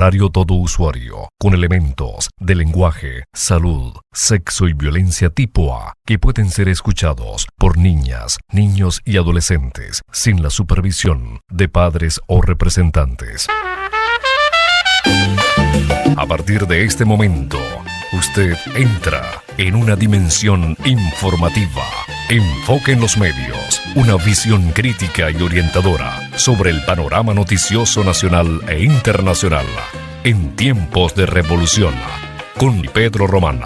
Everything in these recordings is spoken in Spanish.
horario todo usuario, con elementos de lenguaje, salud, sexo y violencia tipo A, que pueden ser escuchados por niñas, niños y adolescentes, sin la supervisión de padres o representantes. A partir de este momento, usted entra en una dimensión informativa. Enfoque en los medios, una visión crítica y orientadora sobre el panorama noticioso nacional e internacional en tiempos de revolución, con Pedro Román.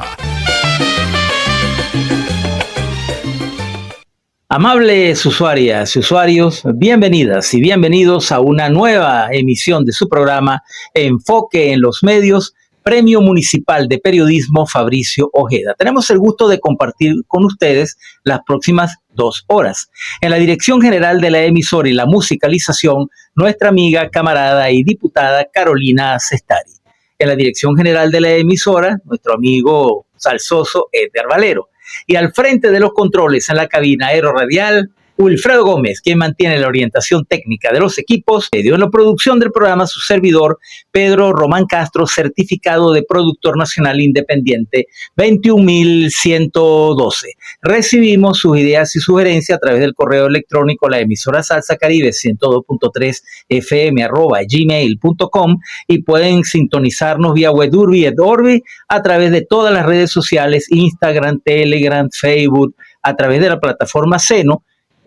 Amables usuarias y usuarios, bienvenidas y bienvenidos a una nueva emisión de su programa Enfoque en los Medios, Premio Municipal de Periodismo Fabricio Ojeda. Tenemos el gusto de compartir con ustedes las próximas 2 horas. En la dirección general de la emisora y la musicalización, nuestra amiga, camarada y diputada Carolina Cestari. En la dirección general de la emisora, nuestro amigo salsoso Edgar Valero. Y al frente de los controles en la cabina aeroradial, Wilfredo Gómez, quien mantiene la orientación técnica de los equipos. En la producción del programa, su servidor, Pedro Román Castro, certificado de productor nacional independiente 21112. Recibimos sus ideas y sugerencias a través del correo electrónico la emisora Salsa Caribe 102.3 fm@gmail.com y pueden sintonizarnos vía web Urbi et Orbi a través de todas las redes sociales, Instagram, Telegram, Facebook, a través de la plataforma Seno,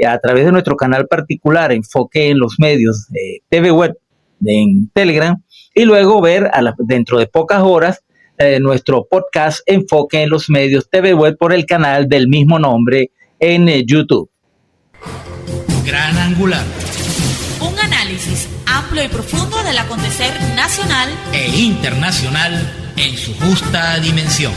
a través de nuestro canal particular Enfoque en los Medios, TV Web en Telegram, y luego ver dentro de pocas horas nuestro podcast Enfoque en los Medios TV Web por el canal del mismo nombre en YouTube. Gran Angular. Un análisis amplio y profundo del acontecer nacional e internacional en su justa dimensión.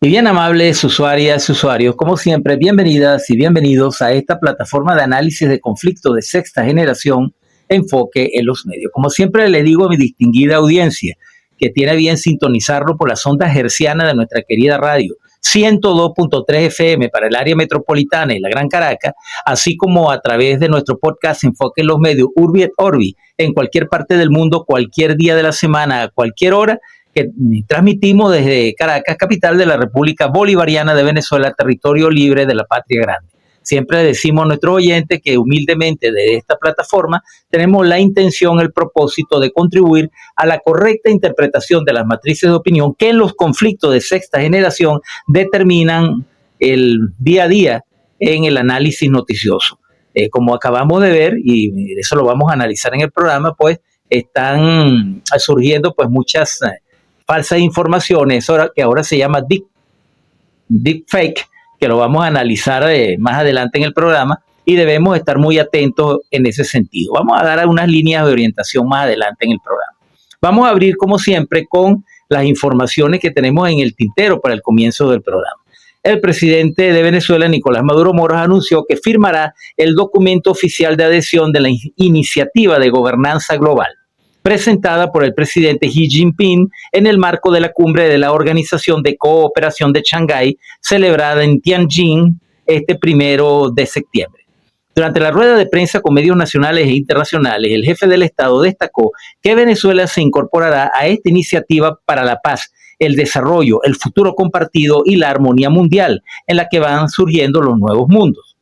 Y bien, amables usuarias y usuarios, como siempre, bienvenidas y bienvenidos a esta plataforma de análisis de conflicto de sexta generación, Enfoque en los Medios. Como siempre le digo a mi distinguida audiencia, que tiene bien sintonizarlo por las ondas hercianas de nuestra querida radio, 102.3 FM para el área metropolitana y la Gran Caracas, así como a través de nuestro podcast Enfoque en los Medios, Urbi et Orbi, en cualquier parte del mundo, cualquier día de la semana, a cualquier hora, que transmitimos desde Caracas, capital de la República Bolivariana de Venezuela, territorio libre de la patria grande. Siempre decimos a nuestros oyentes que humildemente de esta plataforma tenemos la intención, el propósito de contribuir a la correcta interpretación de las matrices de opinión que en los conflictos de sexta generación determinan el día a día en el análisis noticioso. Como acabamos de ver, y eso lo vamos a analizar en el programa, pues están surgiendo pues muchas falsas informaciones, que ahora se llama deepfake, que lo vamos a analizar más adelante en el programa, y debemos estar muy atentos en ese sentido. Vamos a dar unas líneas de orientación más adelante en el programa. Vamos a abrir, como siempre, con las informaciones que tenemos en el tintero para el comienzo del programa. El presidente de Venezuela, Nicolás Maduro Moros, anunció que firmará el documento oficial de adhesión de la iniciativa de gobernanza global, presentada por el presidente Xi Jinping en el marco de la cumbre de la Organización de Cooperación de Shanghái, celebrada en Tianjin este 1 de septiembre. Durante la rueda de prensa con medios nacionales e internacionales, el jefe del Estado destacó que Venezuela se incorporará a esta iniciativa para la paz, el desarrollo, el futuro compartido y la armonía mundial, en la que van surgiendo los nuevos mundos.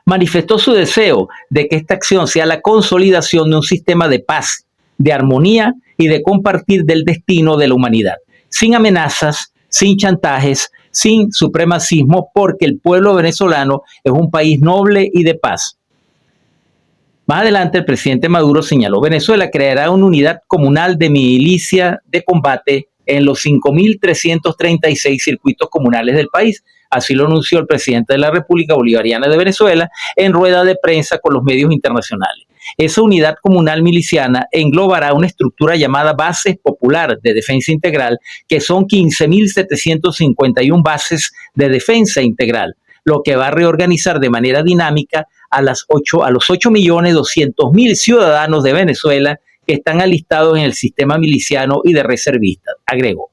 Manifestó su deseo de que esta acción sea la consolidación de un sistema de paz, de armonía y de compartir del destino de la humanidad, sin amenazas, sin chantajes, sin supremacismo, porque el pueblo venezolano es un país noble y de paz. Más adelante, el presidente Maduro señaló: Venezuela creará una unidad comunal de milicia de combate en los 5.336 circuitos comunales del país. Así lo anunció el presidente de la República Bolivariana de Venezuela en rueda de prensa con los medios internacionales. Esa unidad comunal miliciana englobará una estructura llamada Base Popular de Defensa Integral, que son 15.751 bases de defensa integral, lo que va a reorganizar de manera dinámica a los 8.200.000 ciudadanos de Venezuela que están alistados en el sistema miliciano y de reservistas, agregó.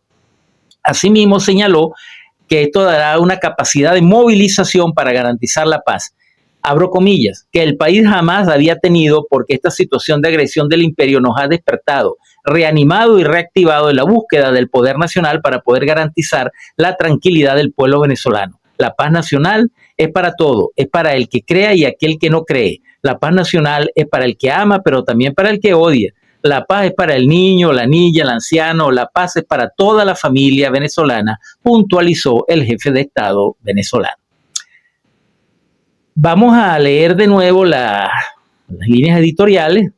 Asimismo, señaló que esto dará una capacidad de movilización para garantizar la paz. abro comillas, que el país jamás había tenido porque esta situación de agresión del imperio nos ha despertado, reanimado y reactivado en la búsqueda del poder nacional para poder garantizar la tranquilidad del pueblo venezolano. La paz nacional es para todo, es para el que crea y aquel que no cree. La paz nacional es para el que ama, pero también para el que odia. La paz es para el niño, la niña, el anciano, la paz es para toda la familia venezolana, puntualizó el jefe de Estado venezolano. Vamos a leer de nuevo las líneas editoriales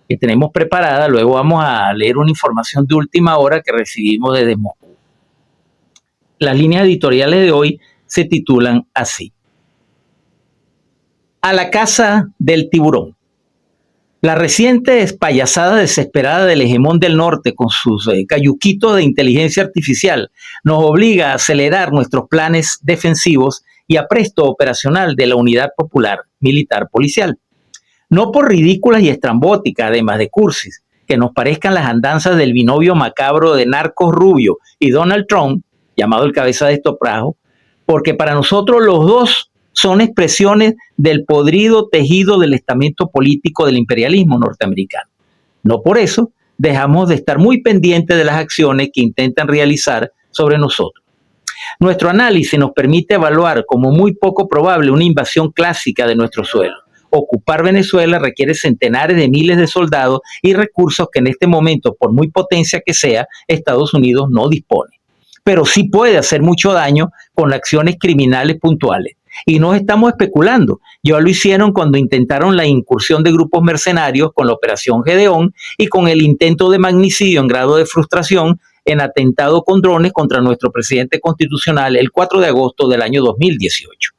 que tenemos preparadas, luego vamos a leer una información de última hora que recibimos desde Moscú. Las líneas editoriales de hoy se titulan así: A la casa del tiburón. La reciente payasada desesperada del hegemón del norte con sus cayuquitos de inteligencia artificial nos obliga a acelerar nuestros planes defensivos y apresto operacional de la Unidad Popular Militar Policial. No por ridículas y estrambóticas, además de cursis, que nos parezcan las andanzas del binomio macabro de Narcos Rubio y Donald Trump, llamado el cabeza de estoprajo, porque para nosotros los dos son expresiones del podrido tejido del estamento político del imperialismo norteamericano. No por eso dejamos de estar muy pendientes de las acciones que intentan realizar sobre nosotros. Nuestro análisis nos permite evaluar como muy poco probable una invasión clásica de nuestro suelo. Ocupar Venezuela requiere centenares de miles de soldados y recursos que en este momento, por muy potencia que sea, Estados Unidos no dispone. Pero sí puede hacer mucho daño con acciones criminales puntuales. Y no estamos especulando. Ya lo hicieron cuando intentaron la incursión de grupos mercenarios con la Operación Gedeón y con el intento de magnicidio en grado de frustración en atentado con drones contra nuestro presidente constitucional el 4 de agosto del año 2018.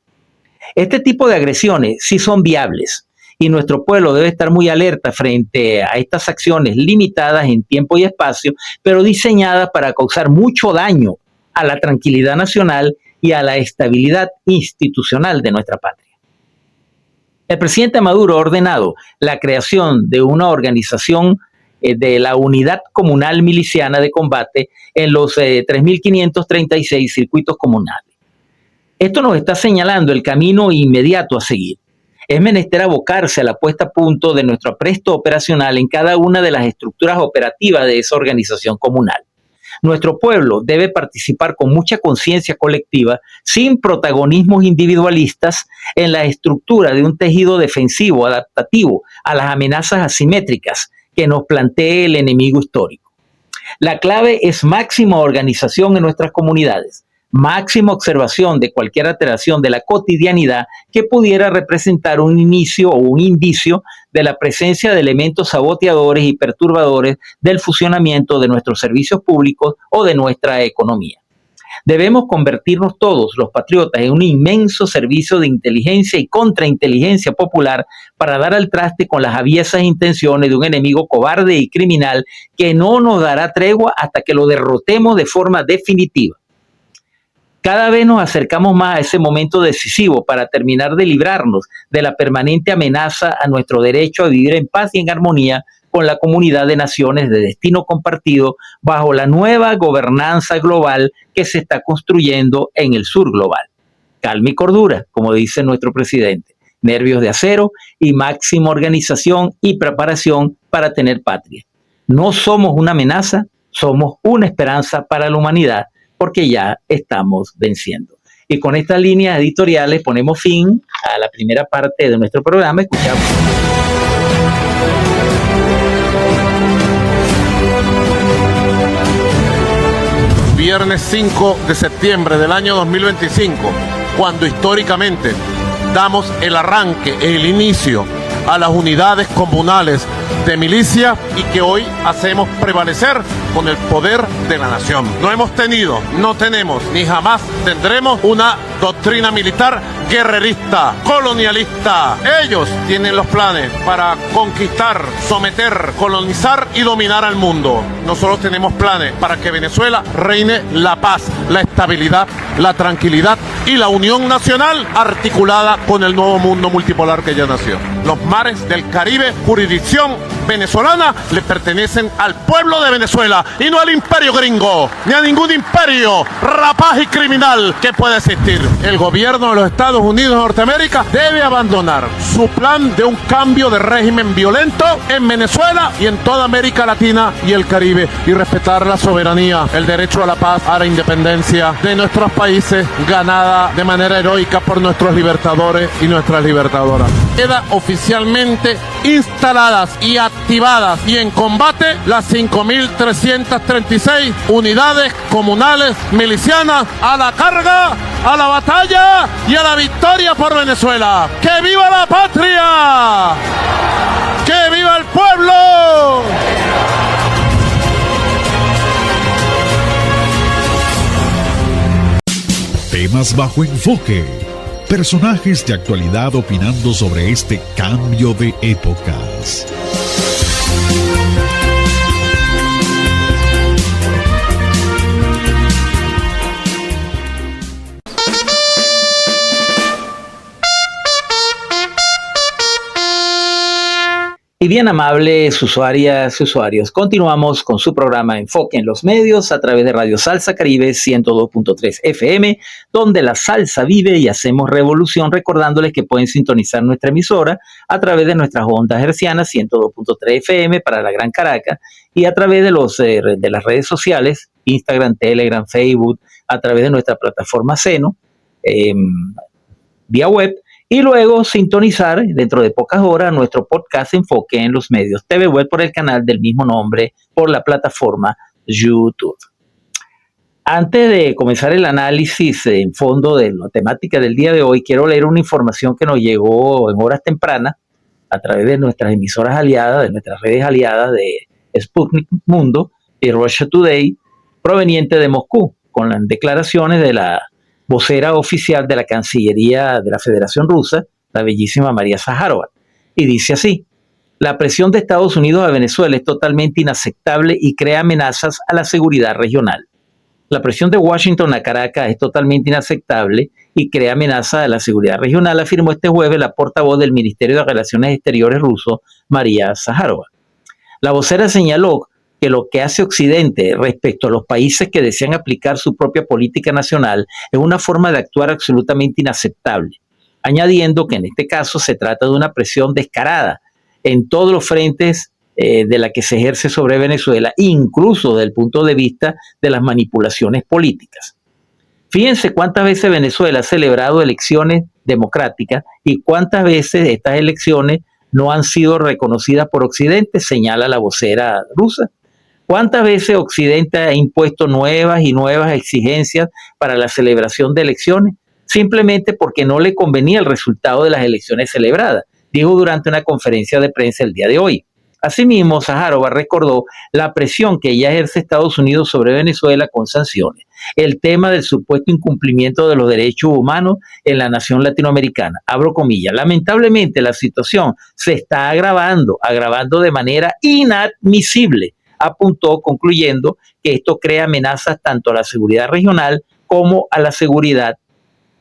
Este tipo de agresiones sí son viables y nuestro pueblo debe estar muy alerta frente a estas acciones limitadas en tiempo y espacio, pero diseñadas para causar mucho daño a la tranquilidad nacional y a la estabilidad institucional de nuestra patria. El presidente Maduro ha ordenado la creación de una organización de la Unidad Comunal Miliciana de Combate en los 3.536 circuitos comunales. Esto nos está señalando el camino inmediato a seguir. Es menester abocarse a la puesta a punto de nuestro apresto operacional en cada una de las estructuras operativas de esa organización comunal. Nuestro pueblo debe participar con mucha conciencia colectiva, sin protagonismos individualistas, en la estructura de un tejido defensivo adaptativo a las amenazas asimétricas que nos plantee el enemigo histórico. La clave es máxima organización en nuestras comunidades, máxima observación de cualquier alteración de la cotidianidad que pudiera representar un inicio o un indicio de la presencia de elementos saboteadores y perturbadores del funcionamiento de nuestros servicios públicos o de nuestra economía. Debemos convertirnos todos, los patriotas, en un inmenso servicio de inteligencia y contrainteligencia popular para dar al traste con las aviesas intenciones de un enemigo cobarde y criminal que no nos dará tregua hasta que lo derrotemos de forma definitiva. Cada vez nos acercamos más a ese momento decisivo para terminar de librarnos de la permanente amenaza a nuestro derecho a vivir en paz y en armonía con la comunidad de naciones de destino compartido bajo la nueva gobernanza global que se está construyendo en el sur global. Calma y cordura, como dice nuestro presidente, nervios de acero y máxima organización y preparación para tener patria. No somos una amenaza, somos una esperanza para la humanidad, porque ya estamos venciendo. Y con estas líneas editoriales ponemos fin a la primera parte de nuestro programa. Escuchamos. Viernes 5 de septiembre del año 2025, cuando históricamente damos el arranque, el inicio a las unidades comunales de milicia y que hoy hacemos prevalecer con el poder de la nación. No hemos tenido, no tenemos, ni jamás tendremos una doctrina militar guerrerista, colonialista. Ellos tienen los planes para conquistar, someter, colonizar y dominar al mundo. Nosotros tenemos planes para que Venezuela reine la paz, la estabilidad, la tranquilidad y la unión nacional articulada con el nuevo mundo multipolar que ya nació. Los mares del Caribe, jurisdicción venezolana, le pertenecen al pueblo de Venezuela y no al imperio gringo, ni a ningún imperio rapaz y criminal que pueda existir. El gobierno de los Estados Unidos de Norteamérica debe abandonar su plan de un cambio de régimen violento en Venezuela y en toda América Latina y el Caribe, y respetar la soberanía, el derecho a la paz, a la independencia de nuestros países, ganada de manera heroica por nuestros libertadores y nuestras libertadoras. Queda oficialmente instaladas y activadas y en combate las 5.336 unidades comunales milicianas a la carga, a la batalla y a la victoria por Venezuela. ¡Que viva la patria! ¡Que viva el pueblo! Temas bajo enfoque. Personajes de actualidad opinando sobre este cambio de épocas. Y bien, amables usuarias y usuarios, continuamos con su programa Enfoque en los Medios a través de Radio Salsa Caribe 102.3 FM, donde la salsa vive y hacemos revolución, recordándoles que pueden sintonizar nuestra emisora a través de nuestras ondas hercianas 102.3 FM para la Gran Caracas y a través de las redes sociales, Instagram, Telegram, Facebook, a través de nuestra plataforma Seno, vía web. Y luego sintonizar dentro de pocas horas nuestro podcast Enfoque en los Medios TV Web por el canal del mismo nombre, por la plataforma YouTube. Antes de comenzar el análisis en fondo de la temática del día de hoy, quiero leer una información que nos llegó en horas tempranas a través de nuestras emisoras aliadas, de nuestras redes aliadas de Sputnik Mundo y Russia Today, proveniente de Moscú, con las declaraciones de la vocera oficial de la Cancillería de la Federación Rusa, la bellísima María Zaharova, y dice así: la presión de Estados Unidos a Venezuela es totalmente inaceptable y crea amenazas a la seguridad regional. La presión de Washington a Caracas es totalmente inaceptable y crea amenazas a la seguridad regional, afirmó este jueves la portavoz del Ministerio de Relaciones Exteriores ruso, María Zaharova. La vocera señaló que lo que hace Occidente respecto a los países que desean aplicar su propia política nacional es una forma de actuar absolutamente inaceptable, añadiendo que en este caso se trata de una presión descarada en todos los frentes de la que se ejerce sobre Venezuela, incluso desde el punto de vista de las manipulaciones políticas. Fíjense cuántas veces Venezuela ha celebrado elecciones democráticas y cuántas veces estas elecciones no han sido reconocidas por Occidente, señala la vocera rusa. ¿Cuántas veces Occidente ha impuesto nuevas y nuevas exigencias para la celebración de elecciones? Simplemente porque no le convenía el resultado de las elecciones celebradas, dijo durante una conferencia de prensa el día de hoy. Asimismo, Zaharova recordó la presión que ya ejerce Estados Unidos sobre Venezuela con sanciones, el tema del supuesto incumplimiento de los derechos humanos en la nación latinoamericana. Abro comillas, lamentablemente la situación se está agravando de manera inadmisible, apuntó, concluyendo que esto crea amenazas tanto a la seguridad regional como a la seguridad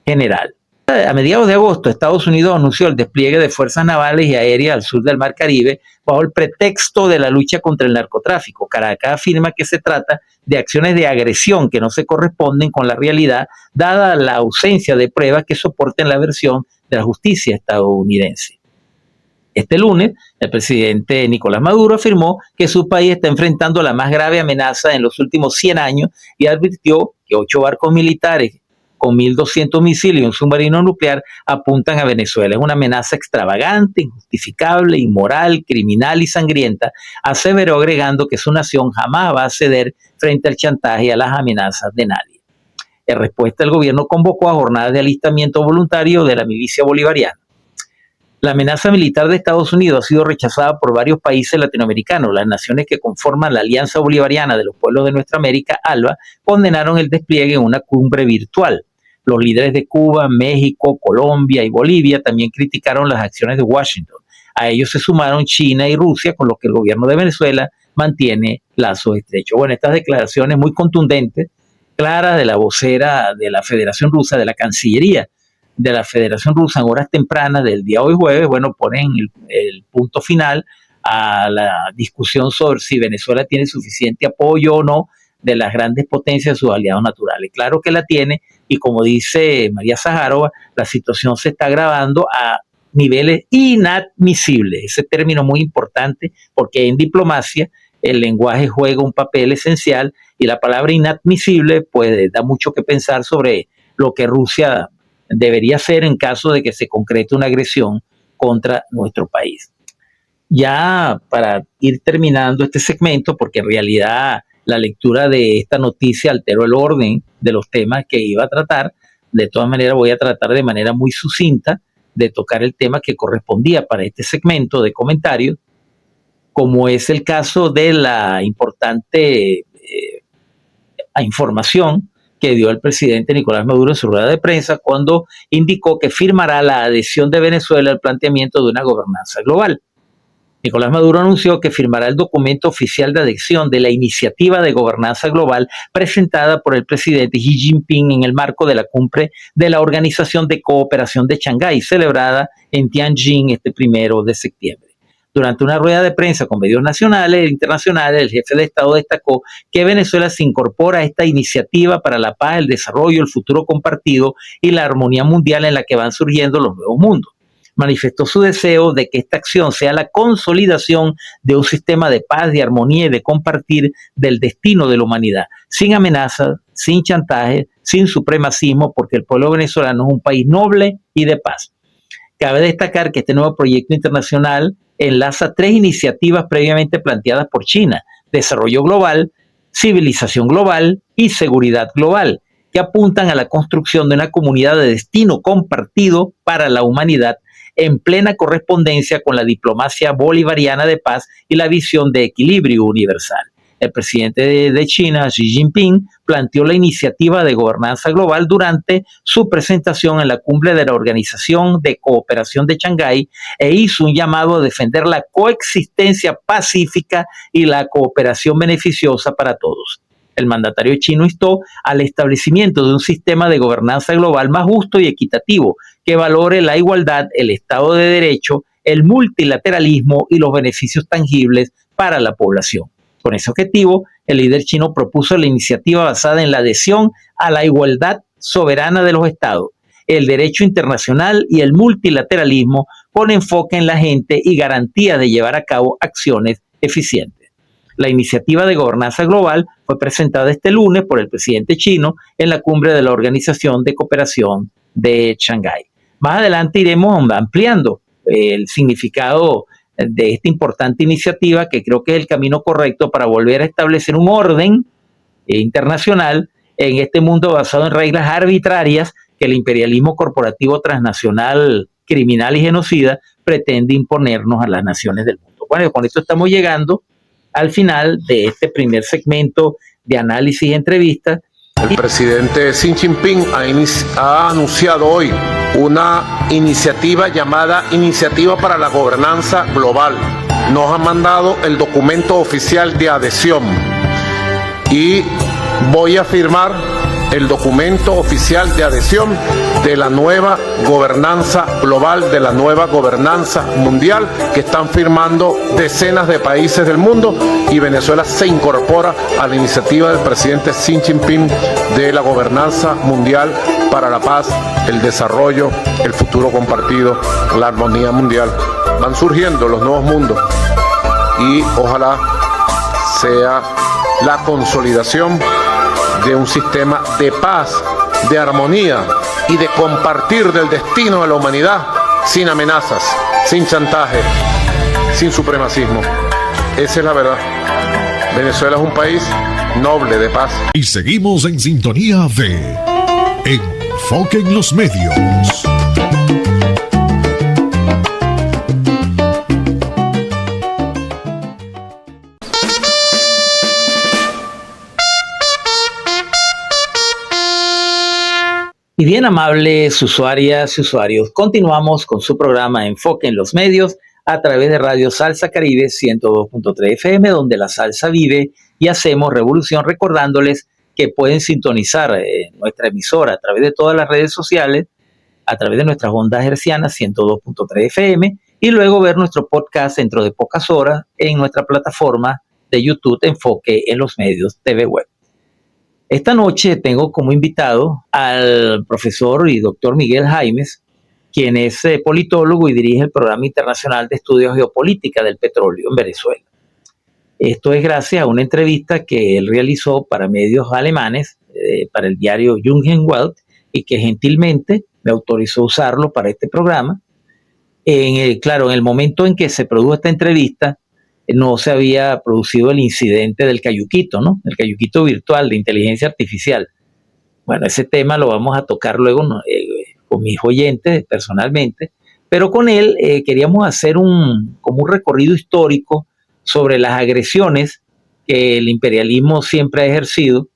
general. A mediados de agosto, Estados Unidos anunció el despliegue de fuerzas navales y aéreas al sur del Mar Caribe bajo el pretexto de la lucha contra el narcotráfico. Caracas afirma que se trata de acciones de agresión que no se corresponden con la realidad, dada la ausencia de pruebas que soporten la versión de la justicia estadounidense. Este lunes, el presidente Nicolás Maduro afirmó que su país está enfrentando la más grave amenaza en los últimos 100 años y advirtió que 8 barcos militares con 1.200 misiles y un submarino nuclear apuntan a Venezuela. Es una amenaza extravagante, injustificable, inmoral, criminal y sangrienta, aseveró, agregando que su nación jamás va a ceder frente al chantaje y a las amenazas de nadie. En respuesta, el gobierno convocó a jornadas de alistamiento voluntario de la milicia bolivariana. La amenaza militar de Estados Unidos ha sido rechazada por varios países latinoamericanos. Las naciones que conforman la Alianza Bolivariana de los Pueblos de Nuestra América, ALBA, condenaron el despliegue en una cumbre virtual. Los líderes de Cuba, México, Colombia y Bolivia también criticaron las acciones de Washington. A ellos se sumaron China y Rusia, con los que el gobierno de Venezuela mantiene lazos estrechos. Bueno, estas declaraciones muy contundentes, claras de la vocera de la Federación Rusa, de la Cancillería de la Federación Rusa en horas tempranas del día hoy jueves, bueno, ponen el punto final a la discusión sobre si Venezuela tiene suficiente apoyo o no de las grandes potencias de sus aliados naturales. Claro que la tiene, y como dice María Zaharova, la situación se está agravando a niveles inadmisibles. Ese término muy importante, porque en diplomacia el lenguaje juega un papel esencial, y la palabra inadmisible pues da mucho que pensar sobre lo que Rusia debería hacer en caso de que se concrete una agresión contra nuestro país. Ya para ir terminando este segmento, porque en realidad la lectura de esta noticia alteró el orden de los temas que iba a tratar, de todas maneras voy a tratar de manera muy sucinta de tocar el tema que correspondía para este segmento de comentarios, como es el caso de la importante información que dio el presidente Nicolás Maduro en su rueda de prensa cuando indicó que firmará la adhesión de Venezuela al planteamiento de una gobernanza global. Nicolás Maduro anunció que firmará el documento oficial de adhesión de la iniciativa de gobernanza global presentada por el presidente Xi Jinping en el marco de la cumbre de la Organización de Cooperación de Shanghái, celebrada en Tianjin este 1 de septiembre. Durante una rueda de prensa con medios nacionales e internacionales, el jefe de Estado destacó que Venezuela se incorpora a esta iniciativa para la paz, el desarrollo, el futuro compartido y la armonía mundial en la que van surgiendo los nuevos mundos. Manifestó su deseo de que esta acción sea la consolidación de un sistema de paz, de armonía y de compartir del destino de la humanidad, sin amenazas, sin chantaje, sin supremacismo, porque el pueblo venezolano es un país noble y de paz. Cabe destacar que este nuevo proyecto internacional enlaza 3 iniciativas previamente planteadas por China: desarrollo global, civilización global y seguridad global, que apuntan a la construcción de una comunidad de destino compartido para la humanidad en plena correspondencia con la diplomacia bolivariana de paz y la visión de equilibrio universal. El presidente de China, Xi Jinping, planteó la iniciativa de gobernanza global durante su presentación en la cumbre de la Organización de Cooperación de Shanghái e hizo un llamado a defender la coexistencia pacífica y la cooperación beneficiosa para todos. El mandatario chino instó al establecimiento de un sistema de gobernanza global más justo y equitativo, que valore la igualdad, el Estado de Derecho, el multilateralismo y los beneficios tangibles para la población. Con ese objetivo, el líder chino propuso la iniciativa basada en la adhesión a la igualdad soberana de los Estados, el derecho internacional y el multilateralismo, con enfoque en la gente y garantía de llevar a cabo acciones eficientes. La iniciativa de gobernanza global fue presentada este lunes por el presidente chino en la cumbre de la Organización de Cooperación de Shanghái. Más adelante iremos ampliando el significado de esta importante iniciativa, que creo que es el camino correcto para volver a establecer un orden internacional en este mundo basado en reglas arbitrarias que el imperialismo corporativo transnacional, criminal y genocida pretende imponernos a las naciones del mundo. Bueno, con esto estamos llegando al final de este primer segmento de análisis y entrevistas. El presidente Xi Jinping ha anunciado hoy una iniciativa llamada Iniciativa para la Gobernanza Global. Nos ha mandado el documento oficial de adhesión y voy a firmar el documento oficial de adhesión de la nueva gobernanza global, de la nueva gobernanza mundial, que están firmando decenas de países del mundo, y Venezuela se incorpora a la iniciativa del presidente Xi Jinping de la gobernanza mundial para la paz, el desarrollo, el futuro compartido, la armonía mundial. Van surgiendo los nuevos mundos y ojalá sea la consolidación de un sistema de paz, de armonía y de compartir del destino de la humanidad sin amenazas, sin chantaje, sin supremacismo. Esa es la verdad. Venezuela es un país noble, de paz. Y seguimos en sintonía de Enfoque en los Medios. Y bien, amables usuarias y usuarios, continuamos con su programa Enfoque en los Medios a través de Radio Salsa Caribe 102.3 FM, donde la salsa vive y hacemos revolución, recordándoles que pueden sintonizar nuestra emisora a través de todas las redes sociales, a través de nuestras ondas hercianas 102.3 FM y luego ver nuestro podcast dentro de pocas horas en nuestra plataforma de YouTube Enfoque en los Medios TV Web. Esta noche tengo como invitado al profesor y doctor Miguel Jaimes, quien es politólogo y dirige el Programa Internacional de Estudios Geopolítica del Petróleo en Venezuela. Esto es gracias a una entrevista que él realizó para medios alemanes, para el diario Jungen Welt, y que gentilmente me autorizó usarlo para este programa. Claro, en el momento en que se produjo esta entrevista, no se había producido el incidente del cayuquito, ¿no? El cayuquito virtual de inteligencia artificial. Bueno, ese tema lo vamos a tocar luego con mis oyentes personalmente, pero con él queríamos hacer como un recorrido histórico sobre las agresiones que el imperialismo siempre ha ejercido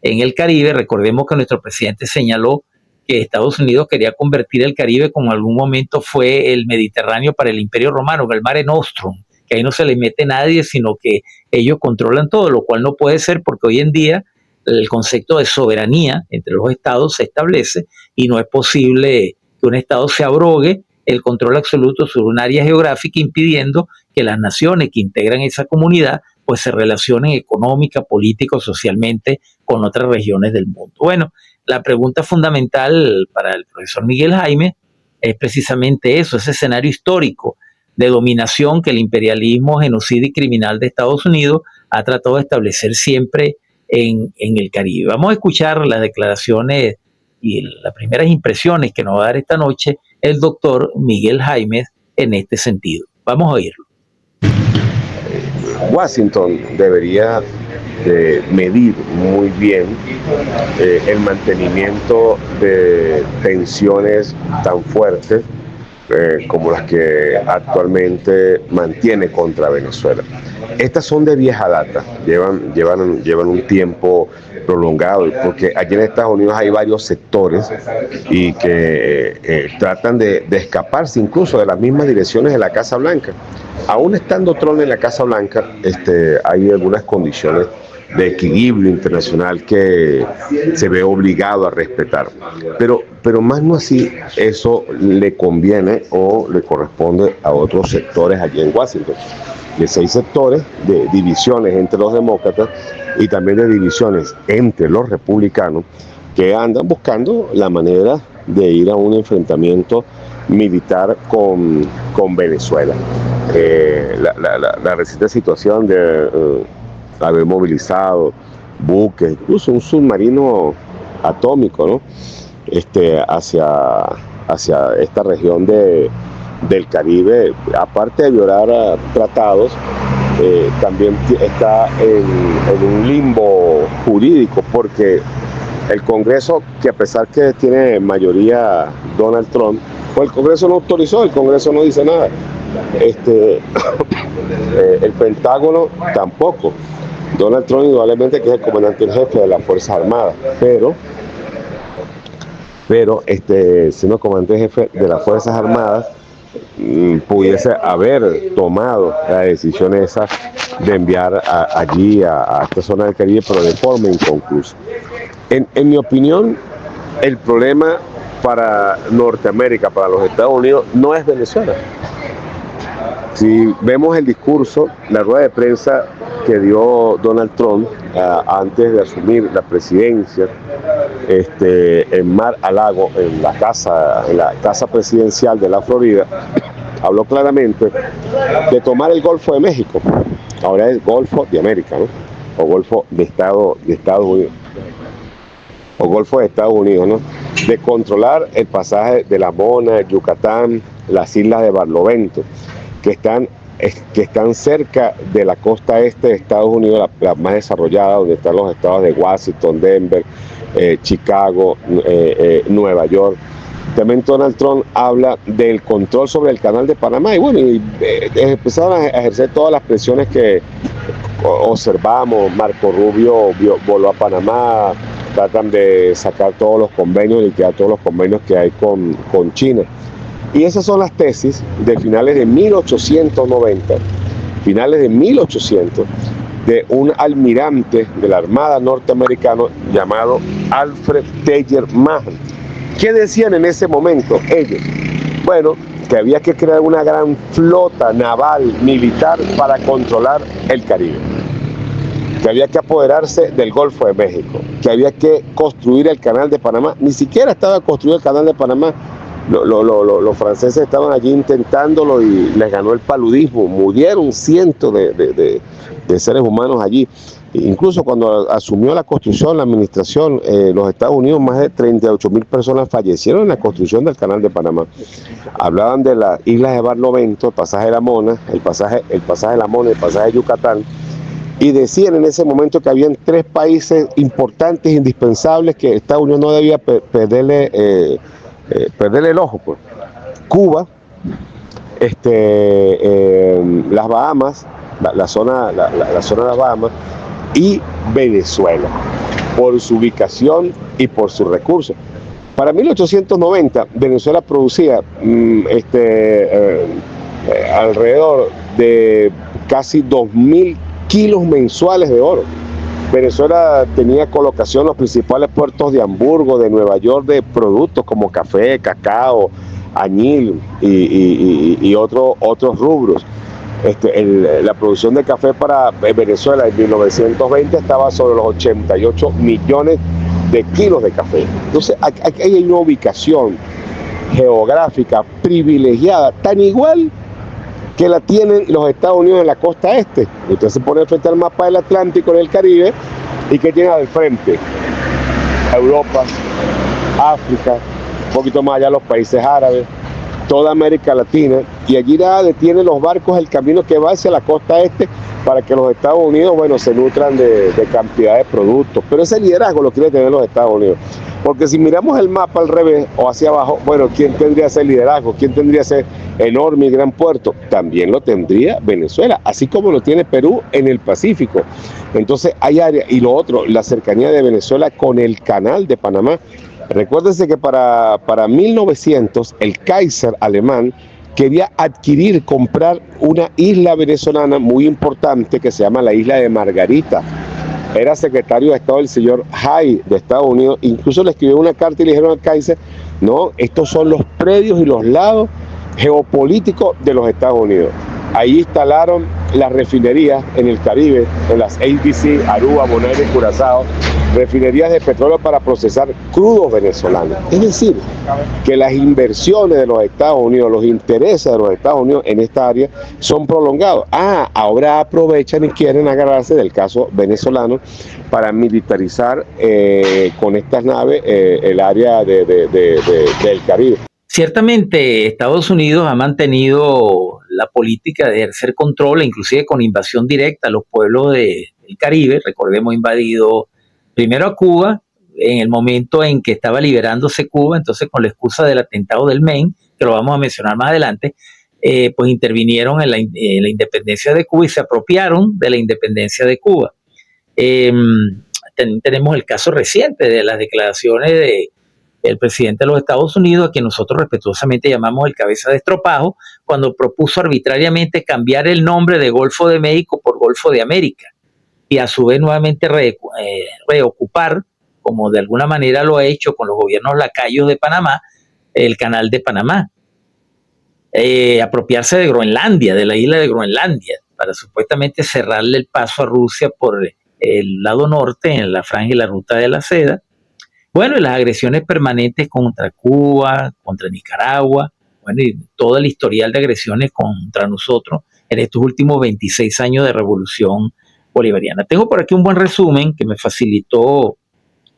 en el Caribe. Recordemos que nuestro presidente señaló que Estados Unidos quería convertir el Caribe, como en algún momento fue el Mediterráneo para el Imperio Romano, el Mare Nostrum, que ahí no se le mete nadie, sino que ellos controlan todo, lo cual no puede ser porque hoy en día el concepto de soberanía entre los estados se establece y no es posible que un estado se abrogue el control absoluto sobre un área geográfica, impidiendo que las naciones que integran esa comunidad pues se relacionen económica, política o socialmente con otras regiones del mundo. Bueno, la pregunta fundamental para el profesor Miguel Jaimes es precisamente eso, ese escenario histórico de dominación que el imperialismo genocida y criminal de Estados Unidos ha tratado de establecer siempre en el Caribe. Vamos a escuchar las declaraciones y las primeras impresiones que nos va a dar esta noche el doctor Miguel Jaimes en este sentido. Vamos a oírlo. Washington debería medir muy bien el mantenimiento de tensiones tan fuertes como las que actualmente mantiene contra Venezuela. Estas son de vieja data, llevan un tiempo prolongado, porque aquí en Estados Unidos hay varios sectores y que tratan de escaparse incluso de las mismas direcciones de la Casa Blanca. Aún estando Trump en la Casa Blanca, hay algunas condiciones de equilibrio internacional que se ve obligado a respetar. Pero más no así, eso le conviene o le corresponde a otros sectores allí en Washington. De 6 sectores de divisiones entre los demócratas y también de divisiones entre los republicanos que andan buscando la manera de ir a un enfrentamiento militar con Venezuela. La reciente situación de haber movilizado buques, incluso un submarino atómico, ¿no? hacia esta región del Caribe, aparte de violar tratados, también está en un limbo jurídico, porque el Congreso, que a pesar que tiene mayoría Donald Trump, pues el Congreso no autorizó, el Congreso no dice nada. El Pentágono tampoco. Donald Trump indudablemente que es el comandante en jefe de las Fuerzas Armadas, pero siendo comandante en jefe de las Fuerzas Armadas, pudiese haber tomado la decisión esa de enviar allí a esta zona del Caribe, pero de forma inconclusa. En mi opinión, el problema para Norteamérica, para los Estados Unidos, no es Venezuela. Si vemos el discurso, la rueda de prensa que dio Donald Trump antes de asumir la presidencia en Mar-a-Lago, en la casa presidencial de la Florida, habló claramente de tomar el Golfo de México. Ahora es Golfo de América, ¿no? O Golfo de Estados Unidos. O Golfo de Estados Unidos, ¿no? De controlar el pasaje de La Mona, Yucatán, las islas de Barlovento, que están cerca de la costa este de Estados Unidos, la más desarrollada, donde están los estados de Washington, Denver, Chicago, Nueva York. También Donald Trump habla del control sobre el canal de Panamá y bueno, empezaron a ejercer todas las presiones que observamos. Marco Rubio voló a Panamá, tratan de sacar todos los convenios, liquidar todos los convenios que hay con China. Y esas son las tesis de finales de 1890, de un almirante de la Armada norteamericana llamado Alfred Teller Mahan, ¿Qué decían en ese momento ellos? Bueno, que había que crear una gran flota naval militar para controlar el Caribe, que había que apoderarse del Golfo de México, que había que construir el Canal de Panamá. Ni siquiera estaba construido el Canal de Panamá. Los franceses estaban allí intentándolo y les ganó el paludismo. Murieron cientos de seres humanos allí. Incluso cuando asumió la construcción, la administración, los Estados Unidos, más de 38.000 personas fallecieron en la construcción del Canal de Panamá. Hablaban de las islas de Barlovento, el pasaje de la Mona, el pasaje de la Mona, el pasaje de Yucatán, y decían en ese momento que habían 3 países importantes, indispensables, que Estados Unidos no debía perderle el ojo, pues. Cuba, las Bahamas, la zona de las Bahamas, y Venezuela, por su ubicación y por sus recursos. Para 1890, Venezuela producía alrededor de casi 2.000 kilos mensuales de oro. Venezuela tenía colocación en los principales puertos de Hamburgo, de Nueva York, de productos como café, cacao, añil y otros rubros. La producción de café para Venezuela en 1920 estaba sobre los 88 millones de kilos de café. Entonces, aquí hay una ubicación geográfica privilegiada, tan igual que la tienen los Estados Unidos en la costa este. Usted se pone frente al mapa del Atlántico y del Caribe, y ¿qué tiene al frente? Europa, África, un poquito más allá los países árabes, toda América Latina, y allí nada detiene los barcos el camino que va hacia la costa este para que los Estados Unidos, bueno, se nutran de cantidad de productos. Pero ese liderazgo lo quiere tener los Estados Unidos. Porque si miramos el mapa al revés o hacia abajo, bueno, ¿quién tendría ese liderazgo? ¿Quién tendría ese enorme y gran puerto? También lo tendría Venezuela, así como lo tiene Perú en el Pacífico. Entonces hay áreas, y lo otro, la cercanía de Venezuela con el Canal de Panamá. Recuérdense que para 1900 el Kaiser alemán quería comprar una isla venezolana muy importante que se llama la isla de Margarita. Era secretario de Estado el señor Hay de Estados Unidos. Incluso le escribió una carta y le dijeron al Kaiser, no, estos son los predios y los lados geopolíticos de los Estados Unidos. Ahí instalaron las refinerías en el Caribe, en las ABC, Aruba, Bonaire y Curazao, refinerías de petróleo para procesar crudos venezolanos. Es decir, que las inversiones de los Estados Unidos, los intereses de los Estados Unidos en esta área son prolongados. Ahora aprovechan y quieren agarrarse del caso venezolano para militarizar con estas naves el área del Caribe. Ciertamente Estados Unidos ha mantenido la política de ejercer control, inclusive con invasión directa a los pueblos del Caribe. Recordemos, invadido primero a Cuba, en el momento en que estaba liberándose Cuba, entonces con la excusa del atentado del Maine, que lo vamos a mencionar más adelante, pues intervinieron en la independencia de Cuba y se apropiaron de la independencia de Cuba. Tenemos el caso reciente de las declaraciones del presidente de los Estados Unidos, a quien nosotros respetuosamente llamamos el cabeza de estropajo, cuando propuso arbitrariamente cambiar el nombre de Golfo de México por Golfo de América, y a su vez nuevamente reocupar, como de alguna manera lo ha hecho con los gobiernos lacayos de Panamá, el Canal de Panamá. Apropiarse de Groenlandia, de la isla de Groenlandia, para supuestamente cerrarle el paso a Rusia por el lado norte, en la franja y la ruta de la seda. Bueno, y las agresiones permanentes contra Cuba, contra Nicaragua, bueno, y todo el historial de agresiones contra nosotros en estos últimos 26 años de revolución bolivariana. Tengo por aquí un buen resumen que me facilitó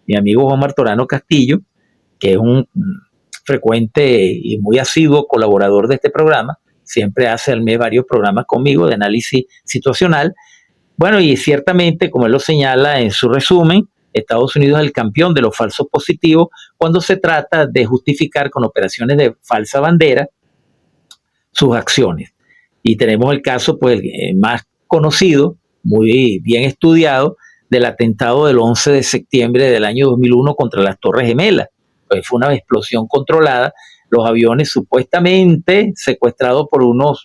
mi amigo Juan Martorano Castillo, que es un frecuente y muy asiduo colaborador de este programa. Siempre hace al mes varios programas conmigo de análisis situacional. Bueno, y ciertamente, como él lo señala en su resumen, Estados Unidos es el campeón de los falsos positivos cuando se trata de justificar con operaciones de falsa bandera sus acciones. Y tenemos el caso, pues, más conocido, muy bien estudiado, del atentado del 11 de septiembre del año 2001 contra las Torres Gemelas. Pues fue una explosión controlada, los aviones supuestamente secuestrados por unos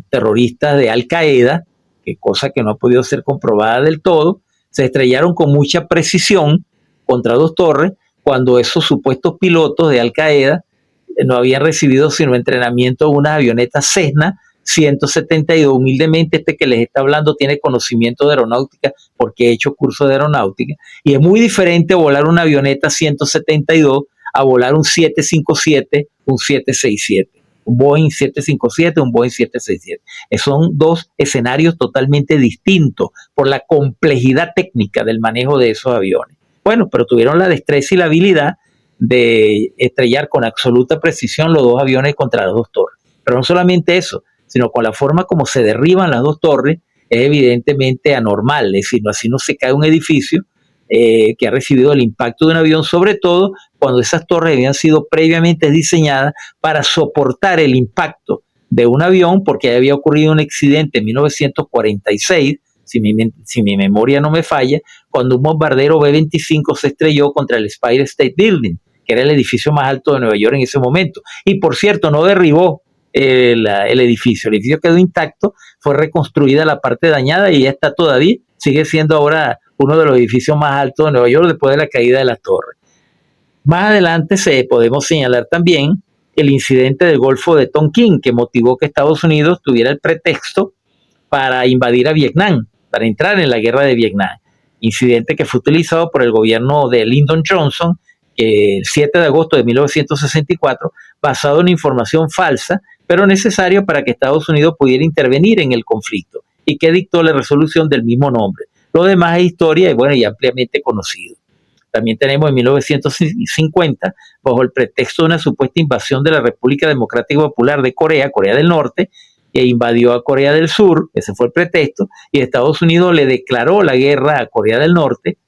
terroristas de Al Qaeda, que cosa que no ha podido ser comprobada del todo, se estrellaron con mucha precisión contra dos torres, cuando esos supuestos pilotos de Al Qaeda no habían recibido sino entrenamiento en unas avionetas Cessna 172. Humildemente, este que les está hablando tiene conocimiento de aeronáutica porque he hecho curso de aeronáutica, y es muy diferente volar una avioneta 172 a volar un 757, un 767, un Boeing 757, un Boeing 767. Son dos escenarios totalmente distintos por la complejidad técnica del manejo de esos aviones. Bueno, pero tuvieron la destreza y la habilidad de estrellar con absoluta precisión los dos aviones contra las dos torres. Pero no solamente eso, sino con la forma como se derriban las dos torres, es evidentemente anormal. Es decir, así no se cae un edificio que ha recibido el impacto de un avión, sobre todo cuando esas torres habían sido previamente diseñadas para soportar el impacto de un avión, porque había ocurrido un accidente en 1946, si mi memoria no me falla, cuando un bombardero B-25 se estrelló contra el Empire State Building, que era el edificio más alto de Nueva York en ese momento. Y por cierto, no derribó el edificio quedó intacto, fue reconstruida la parte dañada y ya está todavía, sigue siendo ahora uno de los edificios más altos de Nueva York después de la caída de las torres. Más adelante podemos señalar también el incidente del Golfo de Tonkin, que motivó que Estados Unidos tuviera el pretexto para invadir a Vietnam, para entrar en la guerra de Vietnam. Incidente que fue utilizado por el gobierno de Lyndon Johnson el 7 de agosto de 1964, basado en información falsa, pero necesario para que Estados Unidos pudiera intervenir en el conflicto, y que dictó la resolución del mismo nombre. Lo demás es historia y bueno, y ampliamente conocido. También tenemos en 1950, bajo el pretexto de una supuesta invasión de la República Democrática Popular de Corea, Corea del Norte, e invadió a Corea del Sur, ese fue el pretexto, y Estados Unidos le declaró la guerra a Corea del Norte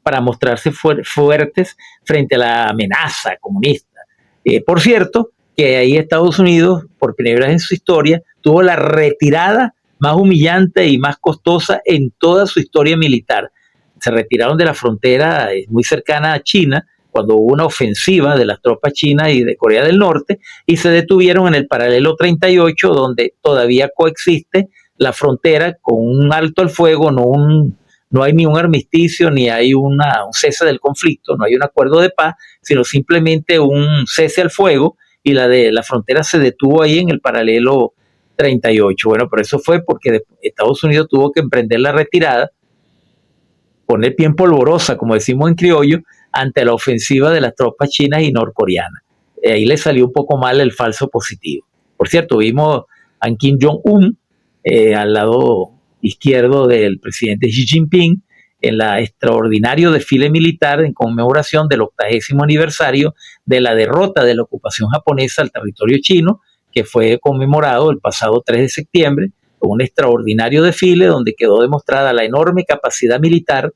para mostrarse fuertes frente a la amenaza comunista. Por cierto, que ahí Estados Unidos, por primera vez en su historia, tuvo la retirada más humillante y más costosa en toda su historia militar. Se retiraron de la frontera muy cercana a China, cuando hubo una ofensiva de las tropas chinas y de Corea del Norte, y se detuvieron en el paralelo 38, donde todavía coexiste la frontera con un alto al fuego, no hay ni un armisticio, ni hay un cese del conflicto, no hay un acuerdo de paz, sino simplemente un cese al fuego, y la frontera se detuvo ahí en el paralelo 38. Bueno, pero eso fue porque Estados Unidos tuvo que emprender la retirada, poner pie en polvorosa, como decimos en criollo, ante la ofensiva de las tropas chinas y norcoreanas. Ahí le salió un poco mal el falso positivo. Por cierto, vimos a Kim Jong-un al lado izquierdo del presidente Xi Jinping en la extraordinario desfile militar en conmemoración del 80º aniversario de la derrota de la ocupación japonesa al territorio chino, que fue conmemorado el pasado 3 de septiembre, con un extraordinario desfile donde quedó demostrada la enorme capacidad militar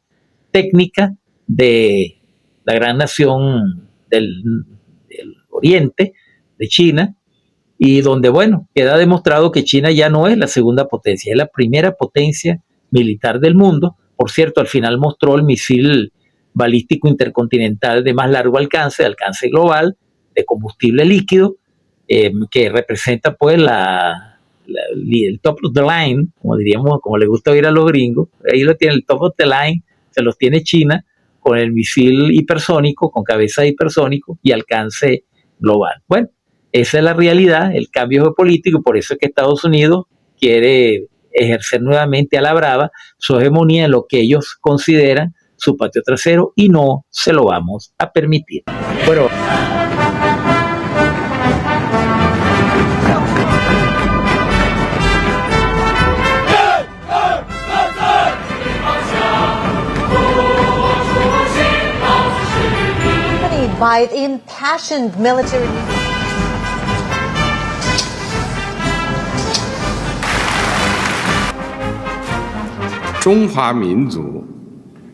técnica de la gran nación del Oriente, de China, y donde, bueno, queda demostrado que China ya no es la segunda potencia, es la primera potencia militar del mundo. Por cierto, al final mostró el misil balístico intercontinental de más largo alcance, de alcance global, de combustible líquido, que representa pues el top of the line, como diríamos, como le gusta oír a los gringos. Ahí lo tiene el top of the line, se los tiene China, con el misil hipersónico, con cabeza hipersónico y alcance global. Bueno, esa es la realidad, el cambio geopolítico, por eso es que Estados Unidos quiere ejercer nuevamente a la brava su hegemonía en lo que ellos consideran su patio trasero, y no se lo vamos a permitir. Bueno, by impassioned military. 中华民族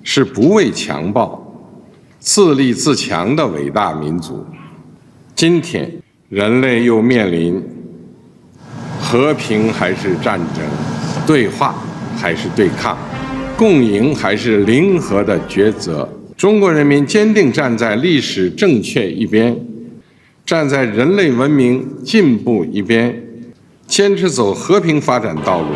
是不畏强暴、自立自强的伟大民族。今天，人类又面临和平还是战争、对话还是对抗、共赢还是零和的抉择。中国人民坚定站在历史正确一边，站在人类文明进步一边，坚持走和平发展道路。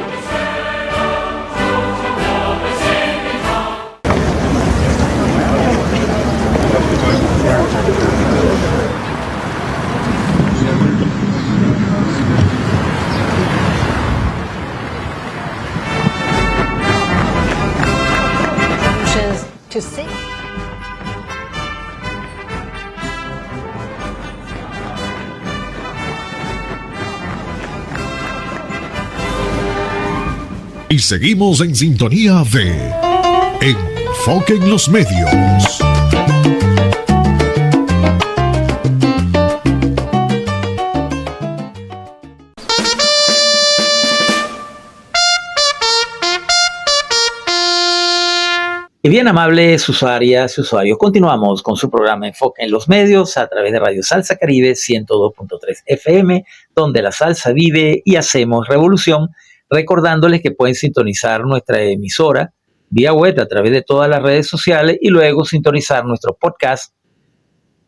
to see. Y seguimos en sintonía de Enfoque en los Medios. Y bien, amables usuarias y usuarios, continuamos con su programa Enfoque en los Medios a través de Radio Salsa Caribe 102.3 FM, donde la salsa vive y hacemos revolución, recordándoles que pueden sintonizar nuestra emisora vía web a través de todas las redes sociales y luego sintonizar nuestro podcast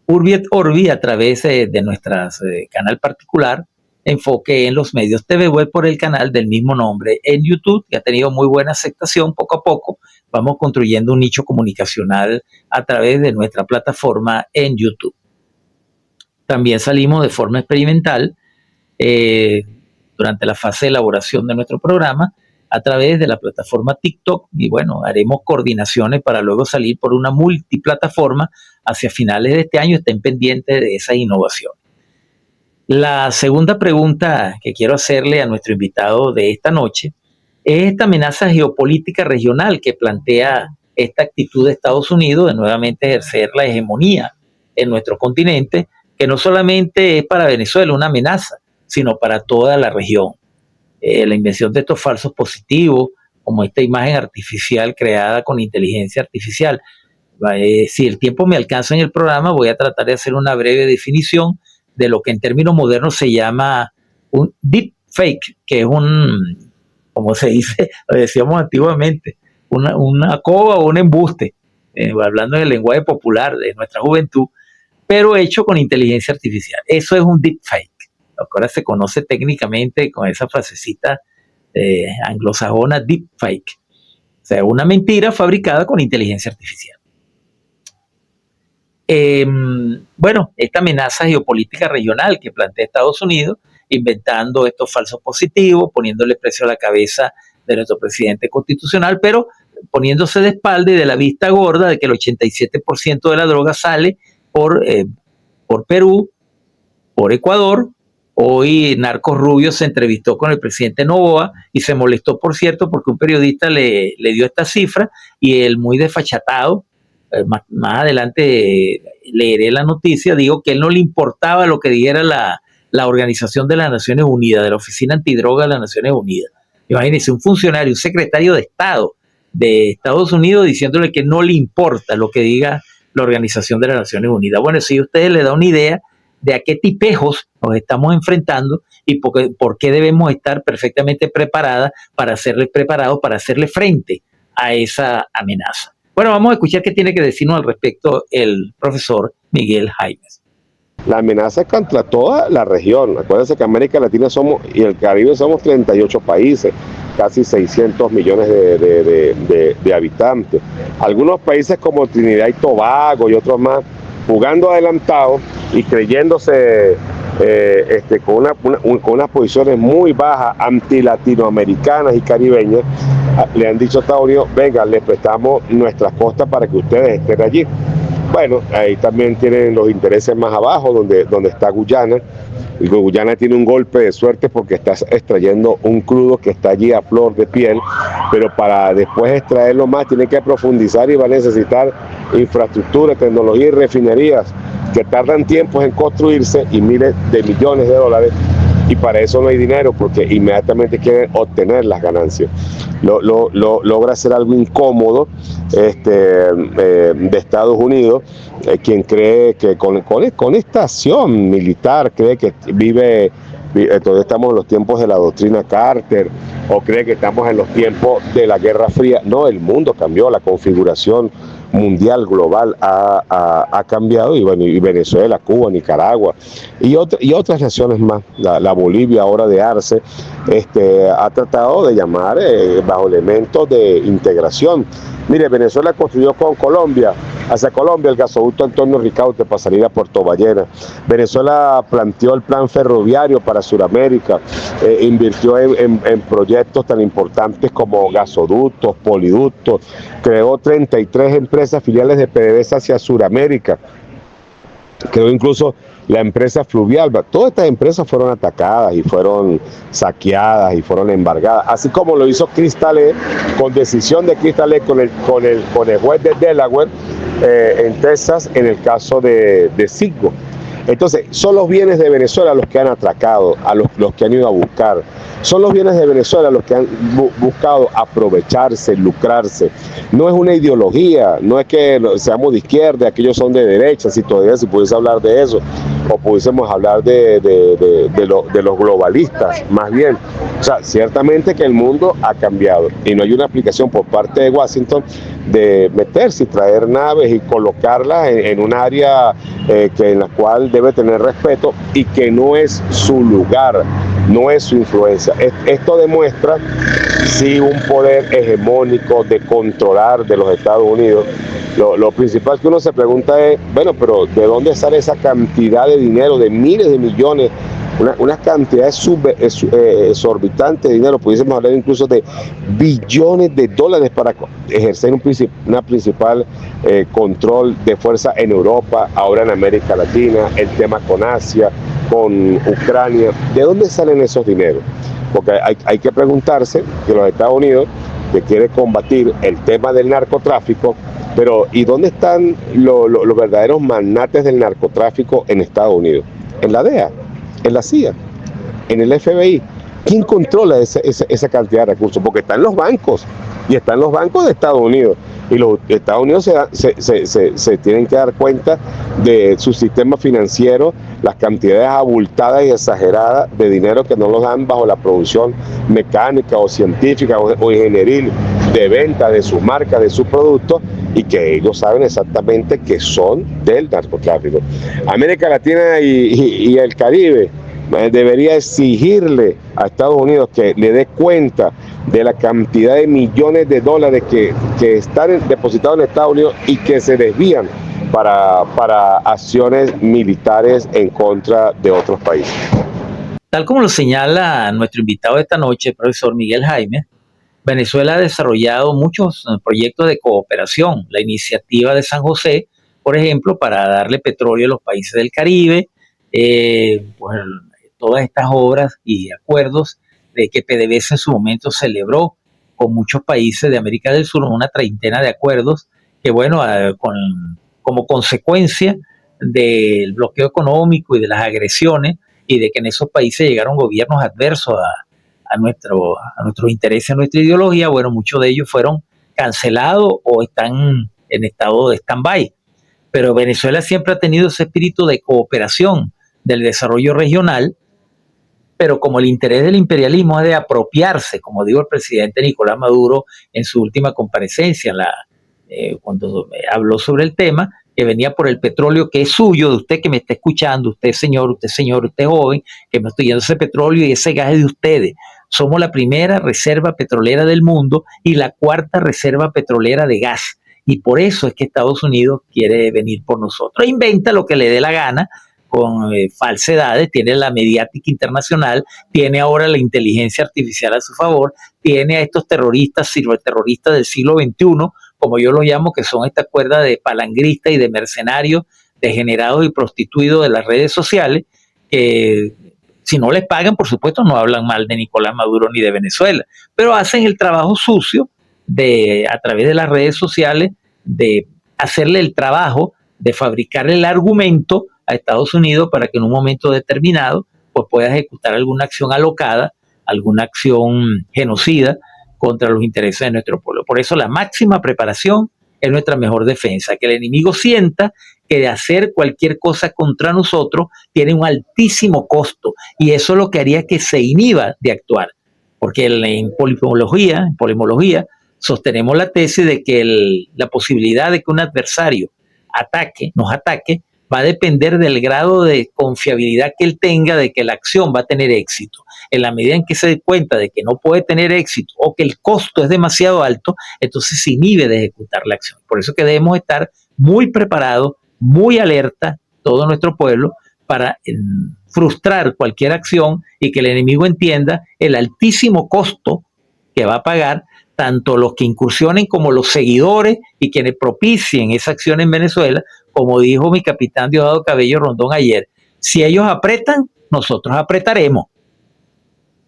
Urbi et Orbi a través de nuestro canal particular Enfoque en los Medios TV Web por el canal del mismo nombre en YouTube, que ha tenido muy buena aceptación. Poco a poco vamos construyendo un nicho comunicacional a través de nuestra plataforma en YouTube. También salimos de forma experimental durante la fase de elaboración de nuestro programa a través de la plataforma TikTok y bueno, haremos coordinaciones para luego salir por una multiplataforma hacia finales de este año. Estén pendientes de esa innovación. La segunda pregunta que quiero hacerle a nuestro invitado de esta noche es esta amenaza geopolítica regional que plantea esta actitud de Estados Unidos de nuevamente ejercer la hegemonía en nuestro continente, que no solamente es para Venezuela una amenaza, sino para toda la región. La invención de estos falsos positivos, como esta imagen artificial creada con inteligencia artificial. Si el tiempo me alcanza en el programa, voy a tratar de hacer una breve definición de lo que en términos modernos se llama un deepfake, que es como se dice, lo decíamos antiguamente, una coba o un embuste, hablando en el lenguaje popular de nuestra juventud, pero hecho con inteligencia artificial. Eso es un deepfake. Ahora se conoce técnicamente con esa frasecita anglosajona, deepfake. O sea, una mentira fabricada con inteligencia artificial. Bueno, esta amenaza geopolítica regional que plantea Estados Unidos, inventando estos falsos positivos, poniéndole precio a la cabeza de nuestro presidente constitucional, pero poniéndose de espalda y de la vista gorda de que el 87% de la droga sale por Perú, por Ecuador. Hoy Narcos Rubio se entrevistó con el presidente Noboa y se molestó, por cierto, porque un periodista le dio esta cifra y él, muy desfachatado, más adelante leeré la noticia, digo que él no le importaba lo que dijera la Organización de las Naciones Unidas, de la Oficina Antidroga de las Naciones Unidas. Imagínense, un funcionario, un secretario de Estado de Estados Unidos diciéndole que no le importa lo que diga la Organización de las Naciones Unidas. Bueno, si ustedes le da una idea de a qué tipejos nos estamos enfrentando y por qué debemos estar perfectamente preparados para hacerle frente a esa amenaza. Bueno, vamos a escuchar qué tiene que decirnos al respecto el profesor Miguel Jaimes. La amenaza es contra toda la región. Acuérdense que América Latina y el Caribe somos 38 países, casi 600 millones de habitantes. Algunos países como Trinidad y Tobago y otros más, jugando adelantado y creyéndose con unas posiciones muy bajas anti-latinoamericanas y caribeñas, le han dicho a Estados Unidos, venga, les prestamos nuestras costas para que ustedes estén allí. Bueno, ahí también tienen los intereses más abajo, donde está Guyana. Y Guyana tiene un golpe de suerte porque está extrayendo un crudo que está allí a flor de piel, pero para después extraerlo más tiene que profundizar y va a necesitar infraestructura, tecnología y refinerías que tardan tiempos en construirse y miles de millones de dólares, y para eso no hay dinero porque inmediatamente quieren obtener las ganancias. Logra ser algo incómodo de Estados Unidos, quien cree que con esta acción militar cree que todavía estamos en los tiempos de la doctrina Carter, o cree que estamos en los tiempos de la Guerra Fría. No, el mundo cambió, la configuración mundial, global ha cambiado, y bueno, y Venezuela, Cuba, Nicaragua y otras naciones más, la Bolivia ahora de Arce, ha tratado de llamar bajo elementos de integración. Mire, Venezuela construyó con Colombia hacia Colombia, el gasoducto Antonio Ricaurte para salir a Puerto Ballena. Venezuela planteó el plan ferroviario para Sudamérica, invirtió en proyectos tan importantes como gasoductos, poliductos, creó 33 empresas filiales de PDVSA hacia Sudamérica, creó incluso la empresa Fluvial. Todas estas empresas fueron atacadas y fueron saqueadas y fueron embargadas, así como lo hizo Crystal con decisión de Crystal con el juez de Delaware en Texas en el caso de Citgo. Entonces, son los bienes de Venezuela los que han atracado, a los que han ido a buscar. Son los bienes de Venezuela los que han buscado aprovecharse, lucrarse. No es una ideología, no es que seamos de izquierda, aquellos son de derecha, si todavía se pudiese hablar de eso, o pudiésemos hablar de los globalistas, más bien. O sea, ciertamente que el mundo ha cambiado y no hay una aplicación por parte de Washington de meterse y traer naves y colocarlas en un área en la cual debe tener respeto y que no es su lugar, no es su influencia. Esto demuestra sí un poder hegemónico de controlar de los Estados Unidos. Lo principal que uno se pregunta es, bueno, pero ¿de dónde sale esa cantidad de dinero, de miles de millones? Unas cantidades exorbitantes de dinero, pudiésemos hablar incluso de billones de dólares para ejercer una principal control de fuerza en Europa, ahora en América Latina, el tema con Asia, con Ucrania. ¿De dónde salen esos dineros? Porque hay que preguntarse que los Estados Unidos, que quiere combatir el tema del narcotráfico, pero ¿y dónde están los verdaderos magnates del narcotráfico en Estados Unidos? En la DEA, en la CIA, en el FBI. ¿Quién controla esa cantidad de recursos? Porque están los bancos, y están los bancos de Estados Unidos. Y los Estados Unidos se tienen que dar cuenta de su sistema financiero, las cantidades abultadas y exageradas de dinero que no los dan bajo la producción mecánica o científica o ingenieril de venta de sus marcas, de sus productos, y que ellos saben exactamente que son del narcotráfico. América Latina y el Caribe debería exigirle a Estados Unidos que le dé cuenta de la cantidad de millones de dólares que están depositados en Estados Unidos y que se desvían para acciones militares en contra de otros países. Tal como lo señala nuestro invitado esta noche, el profesor Miguel Jaime, Venezuela ha desarrollado muchos proyectos de cooperación. La iniciativa de San José, por ejemplo, para darle petróleo a los países del Caribe, pues, todas estas obras y acuerdos de que PDVSA en su momento celebró con muchos países de América del Sur, una treintena de acuerdos que, bueno, como consecuencia del bloqueo económico y de las agresiones y de que en esos países llegaron gobiernos adversos a nuestros intereses, a nuestra ideología, bueno, muchos de ellos fueron cancelados o están en estado de stand-by. Pero Venezuela siempre ha tenido ese espíritu de cooperación, del desarrollo regional, pero como el interés del imperialismo es de apropiarse, como dijo el presidente Nicolás Maduro en su última comparecencia, cuando habló sobre el tema, que venía por el petróleo que es suyo, de usted que me está escuchando, usted señor, usted joven, que me estoy yendo ese petróleo y ese gas es de ustedes. Somos la primera reserva petrolera del mundo y la cuarta reserva petrolera de gas. Y por eso es que Estados Unidos quiere venir por nosotros. Inventa lo que le dé la gana, con falsedades, tiene la mediática internacional, tiene ahora la inteligencia artificial a su favor, tiene a estos terroristas, ciberterroristas del siglo XXI, como yo los llamo, que son esta cuerda de palangristas y de mercenarios, degenerados y prostituidos de las redes sociales, que si no les pagan, por supuesto, no hablan mal de Nicolás Maduro ni de Venezuela, pero hacen el trabajo sucio a través de las redes sociales, de hacerle el trabajo, de fabricar el argumento a Estados Unidos para que en un momento determinado pues pueda ejecutar alguna acción alocada, alguna acción genocida contra los intereses de nuestro pueblo. Por eso la máxima preparación es nuestra mejor defensa, que el enemigo sienta que de hacer cualquier cosa contra nosotros tiene un altísimo costo, y eso es lo que haría que se inhiba de actuar, porque en polimología sostenemos la tesis de que la posibilidad de que un adversario nos ataque, va a depender del grado de confiabilidad que él tenga de que la acción va a tener éxito. En la medida en que se dé cuenta de que no puede tener éxito o que el costo es demasiado alto, entonces se inhibe de ejecutar la acción. Por eso que debemos estar muy preparados, muy alerta, todo nuestro pueblo, para frustrar cualquier acción y que el enemigo entienda el altísimo costo que va a pagar tanto los que incursionen como los seguidores y quienes propicien esa acción en Venezuela, como dijo mi capitán Diosdado Cabello Rondón ayer. Si ellos apretan, nosotros apretaremos.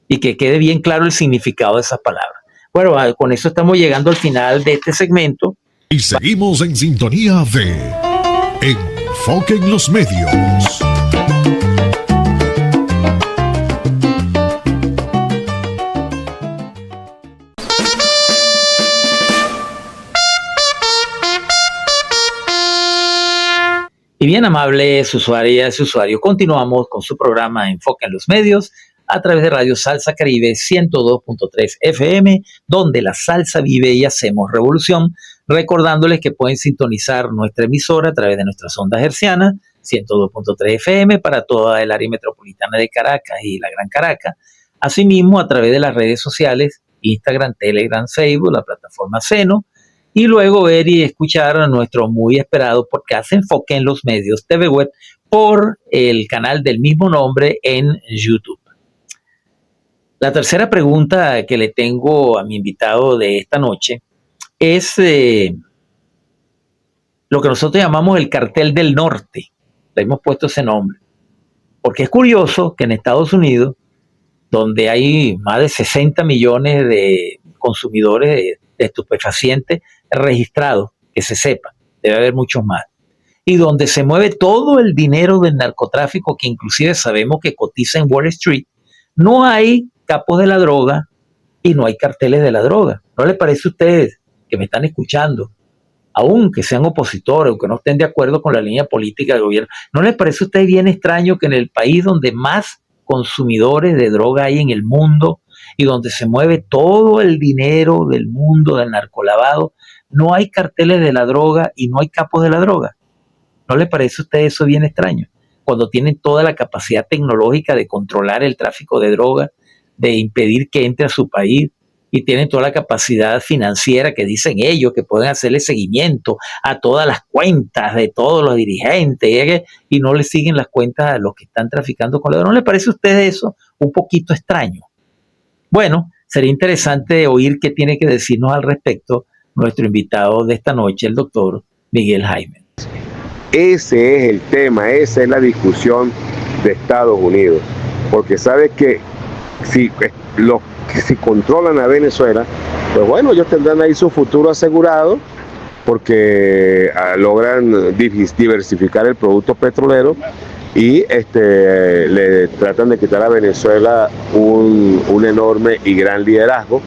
Y que quede bien claro el significado de esas palabras. Bueno, con eso estamos llegando al final de este segmento. Y seguimos en sintonía de Enfoque en los Medios. Y bien, amables usuarias y usuarios, continuamos con su programa Enfoque en los Medios a través de Radio Salsa Caribe 102.3 FM, donde la salsa vive y hacemos revolución, recordándoles que pueden sintonizar nuestra emisora a través de nuestras ondas hercianas, 102.3 FM para toda el área metropolitana de Caracas y la Gran Caracas, asimismo a través de las redes sociales, Instagram, Telegram, Facebook, la plataforma Seno, y luego ver y escuchar nuestro muy esperado podcast Enfoque en los Medios TV Web por el canal del mismo nombre en YouTube. La tercera pregunta que le tengo a mi invitado de esta noche es lo que nosotros llamamos el cartel del norte. Le hemos puesto ese nombre. Porque es curioso que en Estados Unidos, donde hay más de 60 millones de consumidores de estupefacientes registrados, que se sepa, debe haber muchos más, y donde se mueve todo el dinero del narcotráfico, que inclusive sabemos que cotiza en Wall Street, no hay capos de la droga y no hay carteles de la droga. ¿No le parece a ustedes que me están escuchando, aunque sean opositores o que no estén de acuerdo con la línea política del gobierno, no les parece a ustedes bien extraño que en el país donde más consumidores de droga hay en el mundo y donde se mueve todo el dinero del mundo del narcolavado, no hay carteles de la droga y no hay capos de la droga? ¿No les parece a ustedes eso bien extraño? Cuando tienen toda la capacidad tecnológica de controlar el tráfico de droga, de impedir que entre a su país, y tienen toda la capacidad financiera que dicen ellos, que pueden hacerle seguimiento a todas las cuentas de todos los dirigentes, y no le siguen las cuentas a los que están traficando con la droga. ¿No les parece a ustedes eso un poquito extraño? Bueno, sería interesante oír qué tiene que decirnos al respecto nuestro invitado de esta noche, el doctor Miguel Jaime. Ese es el tema, esa es la discusión de Estados Unidos, porque sabe que si controlan a Venezuela, pues bueno, ellos tendrán ahí su futuro asegurado, porque logran diversificar el producto petrolero y le tratan de quitar a Venezuela un enorme y gran liderazgo.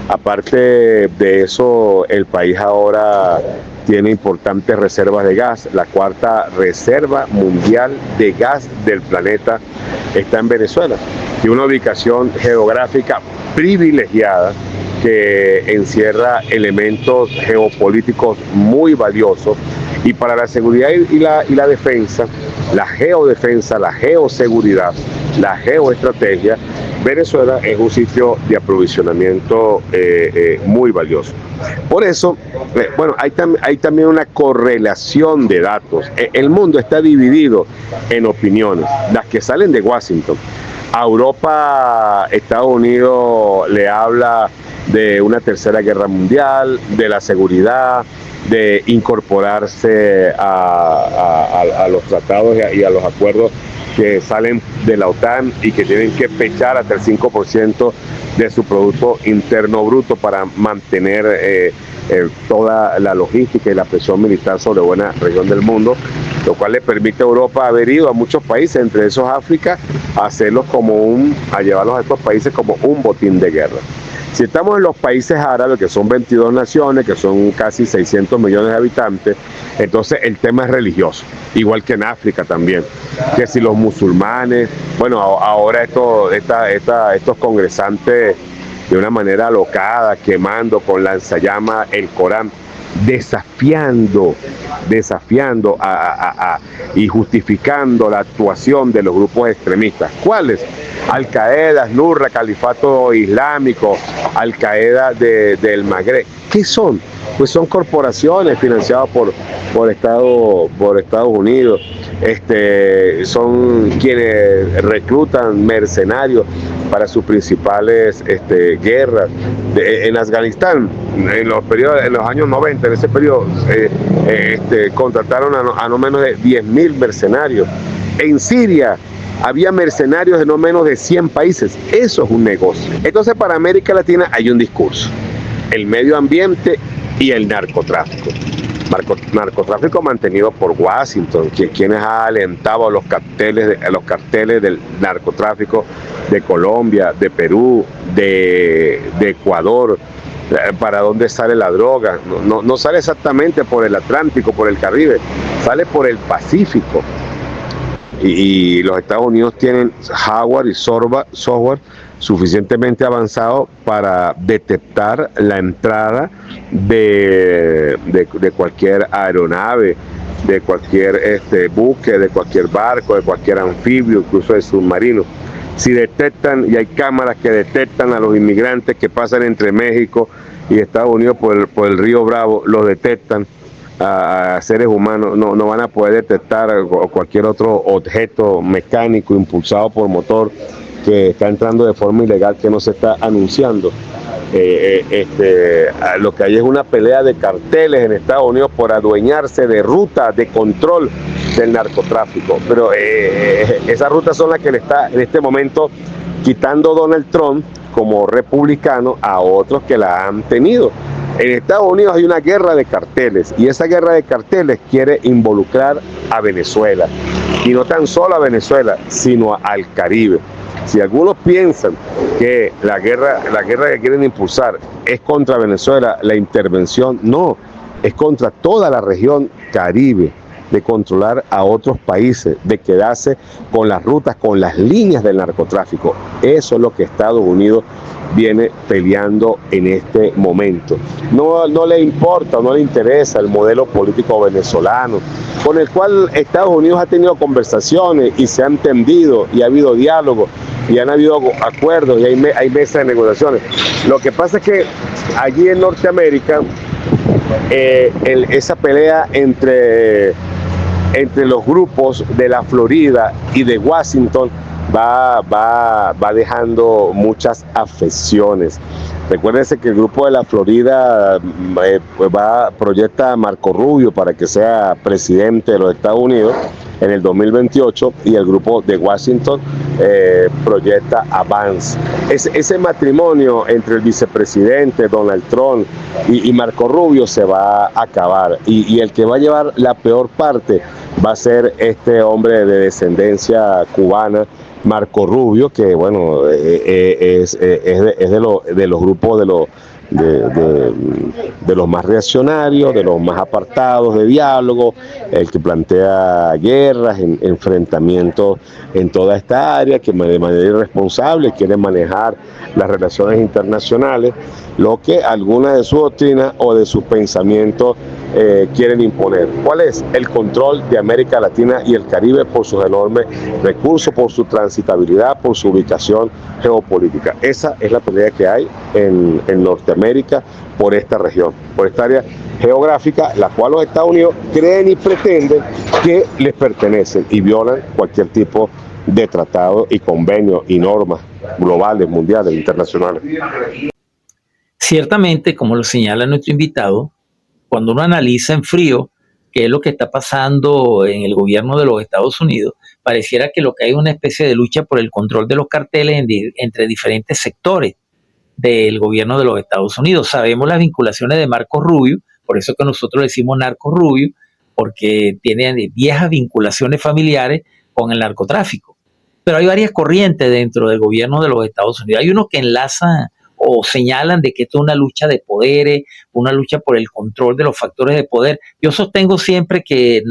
Aparte de eso, el país ahora tiene importantes reservas de gas. La cuarta reserva mundial de gas del planeta está en Venezuela, y una ubicación geográfica privilegiada que encierra elementos geopolíticos muy valiosos, y para la seguridad y la defensa, la geodefensa, la geoseguridad, la geoestrategia, Venezuela es un sitio de aprovisionamiento muy valioso. Por eso, bueno, hay también una correlación de datos. El mundo está dividido en opiniones, las que salen de Washington. A Europa, Estados Unidos le habla de una tercera guerra mundial, de la seguridad, de incorporarse a los tratados y a los acuerdos que salen de la OTAN y que tienen que pechar hasta el 5% de su Producto Interno Bruto para mantener toda la logística y la presión militar sobre buena región del mundo, lo cual le permite a Europa haber ido a muchos países, entre esos África, a llevarlos a estos países como un botín de guerra. Si estamos en los países árabes, que son 22 naciones, que son casi 600 millones de habitantes, entonces el tema es religioso, igual que en África también. Que si los musulmanes, bueno, ahora estos congresantes de una manera alocada, quemando con lanzallamas el Corán, desafiando y justificando la actuación de los grupos extremistas. ¿Cuáles? Al-Qaeda, Nusra, Califato Islámico, Al-Qaeda del Magreb. ¿Qué son? Pues son corporaciones financiadas por Estados Unidos. Son quienes reclutan mercenarios para sus principales guerras. En Afganistán, en los años 90, en ese periodo, contrataron a no menos de 10.000 mercenarios. En Siria había mercenarios de no menos de 100 países. Eso es un negocio. Entonces, para América Latina hay un discurso: el medio ambiente y el narcotráfico. Narcotráfico mantenido por Washington, quienes ha alentado a los carteles del narcotráfico de Colombia, de Perú, de Ecuador. ¿Para dónde sale la droga? No sale exactamente por el Atlántico, por el Caribe, sale por el Pacífico. Y los Estados Unidos tienen hardware y software suficientemente avanzado para detectar la entrada de cualquier aeronave, de cualquier buque, de cualquier barco, de cualquier anfibio, incluso de submarino. Si detectan, y hay cámaras que detectan a los inmigrantes que pasan entre México y Estados Unidos por el río Bravo, los detectan. A seres humanos no van a poder detectar cualquier otro objeto mecánico impulsado por motor que está entrando de forma ilegal, que no se está anunciando. Lo que hay es una pelea de carteles en Estados Unidos por adueñarse de rutas de control del narcotráfico, pero esas rutas son las que le está en este momento quitando Donald Trump como republicano a otros que la han tenido. En Estados Unidos hay una guerra de carteles, y esa guerra de carteles quiere involucrar a Venezuela, y no tan solo a Venezuela, sino al Caribe. Si algunos piensan que la guerra que quieren impulsar es contra Venezuela, la intervención no, es contra toda la región Caribe, de controlar a otros países, de quedarse con las rutas, con las líneas del narcotráfico. Eso es lo que Estados Unidos viene peleando en este momento. No le importa, no le interesa el modelo político venezolano, con el cual Estados Unidos ha tenido conversaciones y se ha entendido, y ha habido diálogo, y han habido acuerdos, y hay mesas de negociaciones. Lo que pasa es que allí en Norteamérica, esa pelea entre los grupos de la Florida y de Washington va dejando muchas afecciones. Recuérdense que el grupo de la Florida proyecta a Marco Rubio para que sea presidente de los Estados Unidos en el 2028, y el grupo de Washington proyecta a Vance. Ese matrimonio entre el vicepresidente Donald Trump y Marco Rubio se va a acabar, y el que va a llevar la peor parte va a ser este hombre de descendencia cubana, Marco Rubio, que bueno, es de los grupos de los más reaccionarios, de los más apartados de diálogo, el que plantea guerras, enfrentamientos en toda esta área, que de manera irresponsable quiere manejar las relaciones internacionales, lo que algunas de sus doctrinas o de sus pensamientos quieren imponer. ¿Cuál es? El control de América Latina y el Caribe por sus enormes recursos, por su transitabilidad, por su ubicación geopolítica. Esa es la pelea que hay en Norteamérica por esta región, por esta área geográfica, la cual los Estados Unidos creen y pretenden que les pertenecen, y violan cualquier tipo de tratado y convenio y normas globales, mundiales, internacionales. Ciertamente, como lo señala nuestro invitado, cuando uno analiza en frío qué es lo que está pasando en el gobierno de los Estados Unidos, pareciera que lo que hay es una especie de lucha por el control de los carteles entre diferentes sectores del gobierno de los Estados Unidos. Sabemos las vinculaciones de Marco Rubio, por eso que nosotros le decimos Narco Rubio, porque tiene viejas vinculaciones familiares con el narcotráfico. Pero hay varias corrientes dentro del gobierno de los Estados Unidos. Hay unos que enlazan o señalan de que esto es una lucha de poderes, una lucha por el control de los factores de poder. Yo sostengo siempre que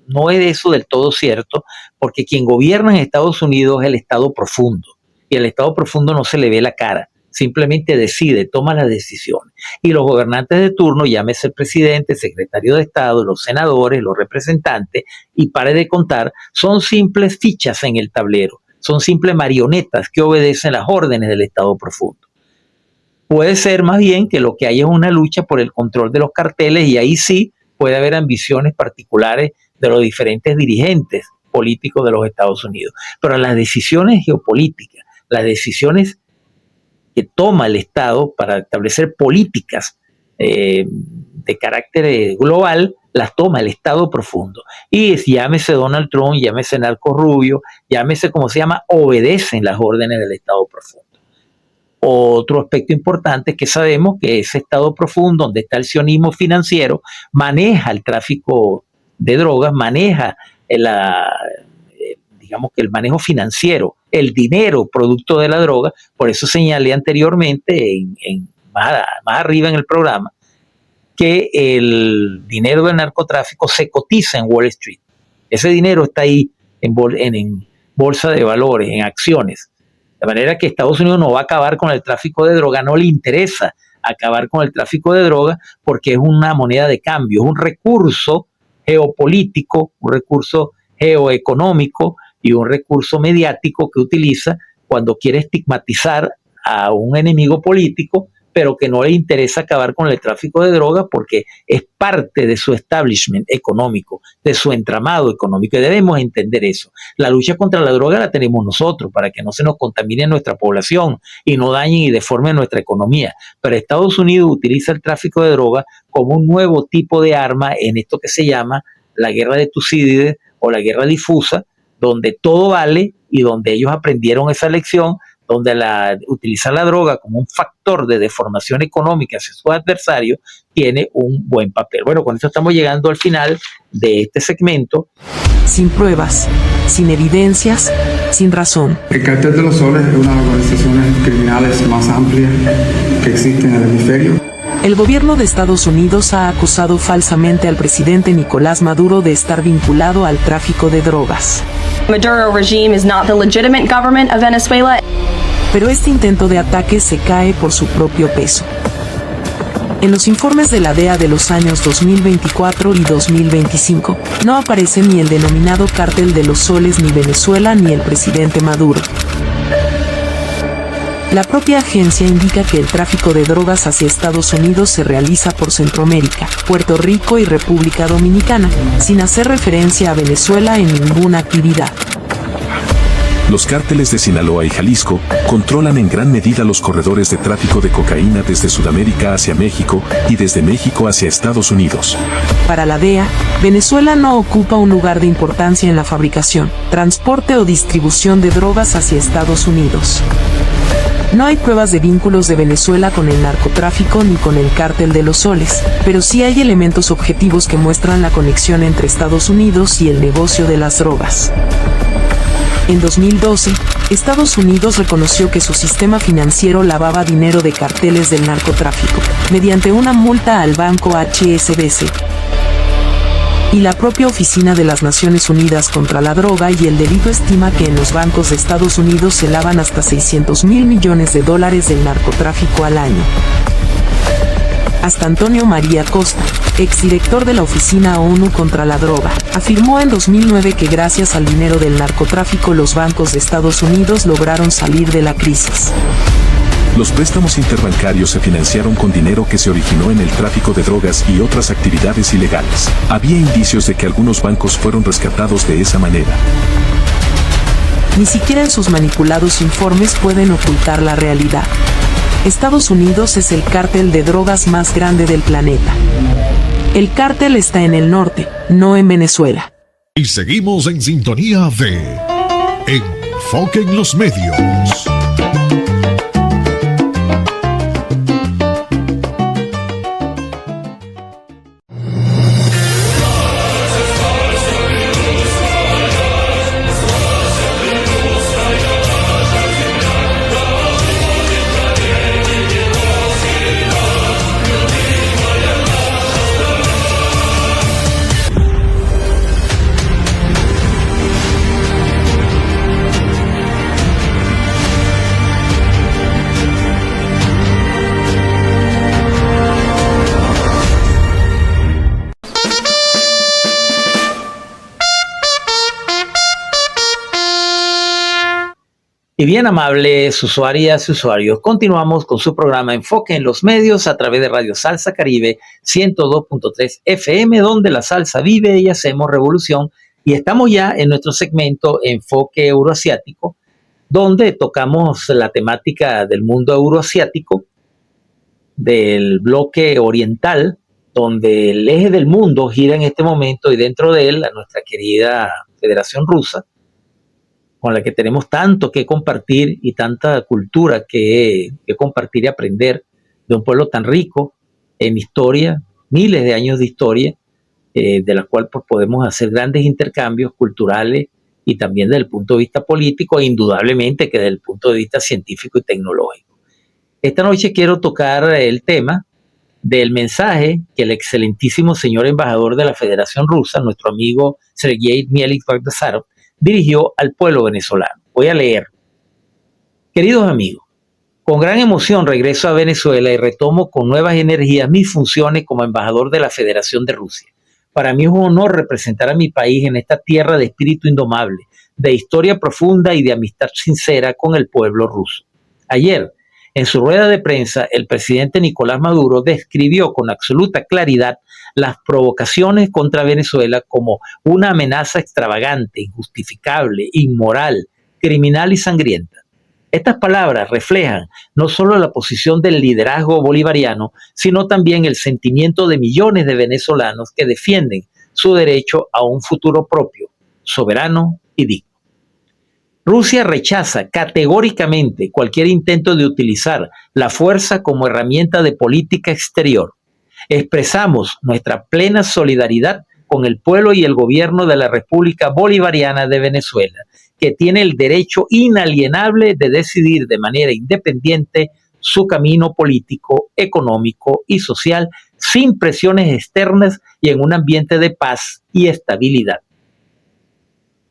no es eso del todo cierto, porque quien gobierna en Estados Unidos es el Estado profundo, y el Estado profundo no se le ve la cara. simplemente decide, toma las decisiones. Y los gobernantes de turno, llámese el presidente, el secretario de Estado, los senadores, los representantes, y pare de contar, son simples fichas en el tablero, son simples marionetas que obedecen las órdenes del Estado profundo. Puede ser más bien que lo que hay es una lucha por el control de los carteles, y ahí sí puede haber ambiciones particulares de los diferentes dirigentes políticos de los Estados Unidos. Pero las decisiones geopolíticas, las decisiones que toma el Estado para establecer políticas de carácter global, las toma el Estado profundo. Y llámese Donald Trump, llámese Marco Rubio, llámese como se llama, obedecen las órdenes del Estado profundo. Otro aspecto importante es que sabemos que ese Estado profundo, donde está el sionismo financiero, maneja el tráfico de drogas, maneja digamos que el manejo financiero, el dinero producto de la droga. Por eso señalé anteriormente, más arriba en el programa, que el dinero del narcotráfico se cotiza en Wall Street. Ese dinero está ahí en bolsa de valores, en acciones. De manera que Estados Unidos no va a acabar con el tráfico de droga, no le interesa acabar con el tráfico de droga porque es una moneda de cambio, es un recurso geopolítico, un recurso geoeconómico y un recurso mediático que utiliza cuando quiere estigmatizar a un enemigo político, pero que no le interesa acabar con el tráfico de drogas porque es parte de su establishment económico, de su entramado económico, y debemos entender eso. La lucha contra la droga la tenemos nosotros para que no se nos contamine nuestra población y no dañen y deformen nuestra economía, pero Estados Unidos utiliza el tráfico de drogas como un nuevo tipo de arma en esto que se llama la guerra de Tucídides o la guerra difusa, donde todo vale y donde ellos aprendieron esa lección, donde utilizar la droga como un factor de deformación económica hacia sus adversarios tiene un buen papel. Bueno, con esto estamos llegando al final de este segmento. Sin pruebas, sin evidencias, sin razón. El Cartel de los Soles es una de las organizaciones criminales más amplias que existe en el hemisferio. El gobierno de Estados Unidos ha acusado falsamente al presidente Nicolás Maduro de estar vinculado al tráfico de drogas. Maduro regime is not the legitimate government of Venezuela. Pero este intento de ataque se cae por su propio peso. En los informes de la DEA de los años 2024 y 2025, no aparece ni el denominado Cártel de los Soles, ni Venezuela, ni el presidente Maduro. La propia agencia indica que el tráfico de drogas hacia Estados Unidos se realiza por Centroamérica, Puerto Rico y República Dominicana, sin hacer referencia a Venezuela en ninguna actividad. Los cárteles de Sinaloa y Jalisco controlan en gran medida los corredores de tráfico de cocaína desde Sudamérica hacia México y desde México hacia Estados Unidos. Para la DEA, Venezuela no ocupa un lugar de importancia en la fabricación, transporte o distribución de drogas hacia Estados Unidos. No hay pruebas de vínculos de Venezuela con el narcotráfico ni con el Cártel de los Soles, pero sí hay elementos objetivos que muestran la conexión entre Estados Unidos y el negocio de las drogas. En 2012, Estados Unidos reconoció que su sistema financiero lavaba dinero de carteles del narcotráfico, mediante una multa al banco HSBC. Y la propia Oficina de las Naciones Unidas contra la Droga y el Delito estima que en los bancos de Estados Unidos se lavan hasta $600 mil millones del narcotráfico al año. Hasta Antonio María Costa, exdirector de la Oficina ONU contra la Droga, afirmó en 2009 que gracias al dinero del narcotráfico los bancos de Estados Unidos lograron salir de la crisis. Los préstamos interbancarios se financiaron con dinero que se originó en el tráfico de drogas y otras actividades ilegales. Había indicios de que algunos bancos fueron rescatados de esa manera. Ni siquiera en sus manipulados informes pueden ocultar la realidad. Estados Unidos es el cártel de drogas más grande del planeta. El cártel está en el norte, no en Venezuela. Y seguimos en sintonía de Enfoque en los Medios. Y bien, amables usuarias y usuarios, continuamos con su programa Enfoque en los Medios a través de Radio Salsa Caribe 102.3 FM, donde la salsa vive y hacemos revolución. Y estamos ya en nuestro segmento Enfoque Euroasiático, donde tocamos la temática del mundo euroasiático, del bloque oriental, donde el eje del mundo gira en este momento y dentro de él a nuestra querida Federación Rusa, con la que tenemos tanto que compartir y tanta cultura que compartir y aprender de un pueblo tan rico en historia, miles de años de historia, de la cual pues, podemos hacer grandes intercambios culturales y también desde el punto de vista político e indudablemente que desde el punto de vista científico y tecnológico. Esta noche quiero tocar el tema del mensaje que el excelentísimo señor embajador de la Federación Rusa, nuestro amigo Sergei Mielik-Bagdasarov, dirigió al pueblo venezolano. Voy a leer. Queridos amigos, con gran emoción regreso a Venezuela y retomo con nuevas energías mis funciones como embajador de la Federación de Rusia. Para mí es un honor representar a mi país en esta tierra de espíritu indomable, de historia profunda y de amistad sincera con el pueblo ruso. Ayer, en su rueda de prensa, el presidente Nicolás Maduro describió con absoluta claridad las provocaciones contra Venezuela como una amenaza extravagante, injustificable, inmoral, criminal y sangrienta. Estas palabras reflejan no solo la posición del liderazgo bolivariano, sino también el sentimiento de millones de venezolanos que defienden su derecho a un futuro propio, soberano y digno. Rusia rechaza categóricamente cualquier intento de utilizar la fuerza como herramienta de política exterior. Expresamos nuestra plena solidaridad con el pueblo y el gobierno de la República Bolivariana de Venezuela, que tiene el derecho inalienable de decidir de manera independiente su camino político, económico y social sin presiones externas y en un ambiente de paz y estabilidad.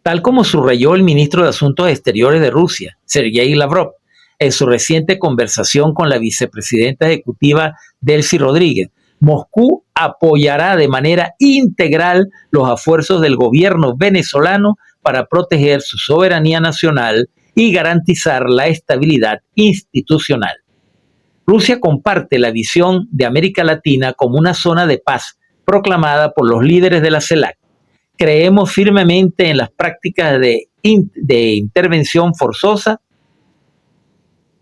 Tal como subrayó el ministro de Asuntos Exteriores de Rusia, Sergei Lavrov, en su reciente conversación con la vicepresidenta ejecutiva Delcy Rodríguez, Moscú apoyará de manera integral los esfuerzos del gobierno venezolano para proteger su soberanía nacional y garantizar la estabilidad institucional. Rusia comparte la visión de América Latina como una zona de paz proclamada por los líderes de la CELAC. Creemos firmemente en las prácticas de intervención forzosa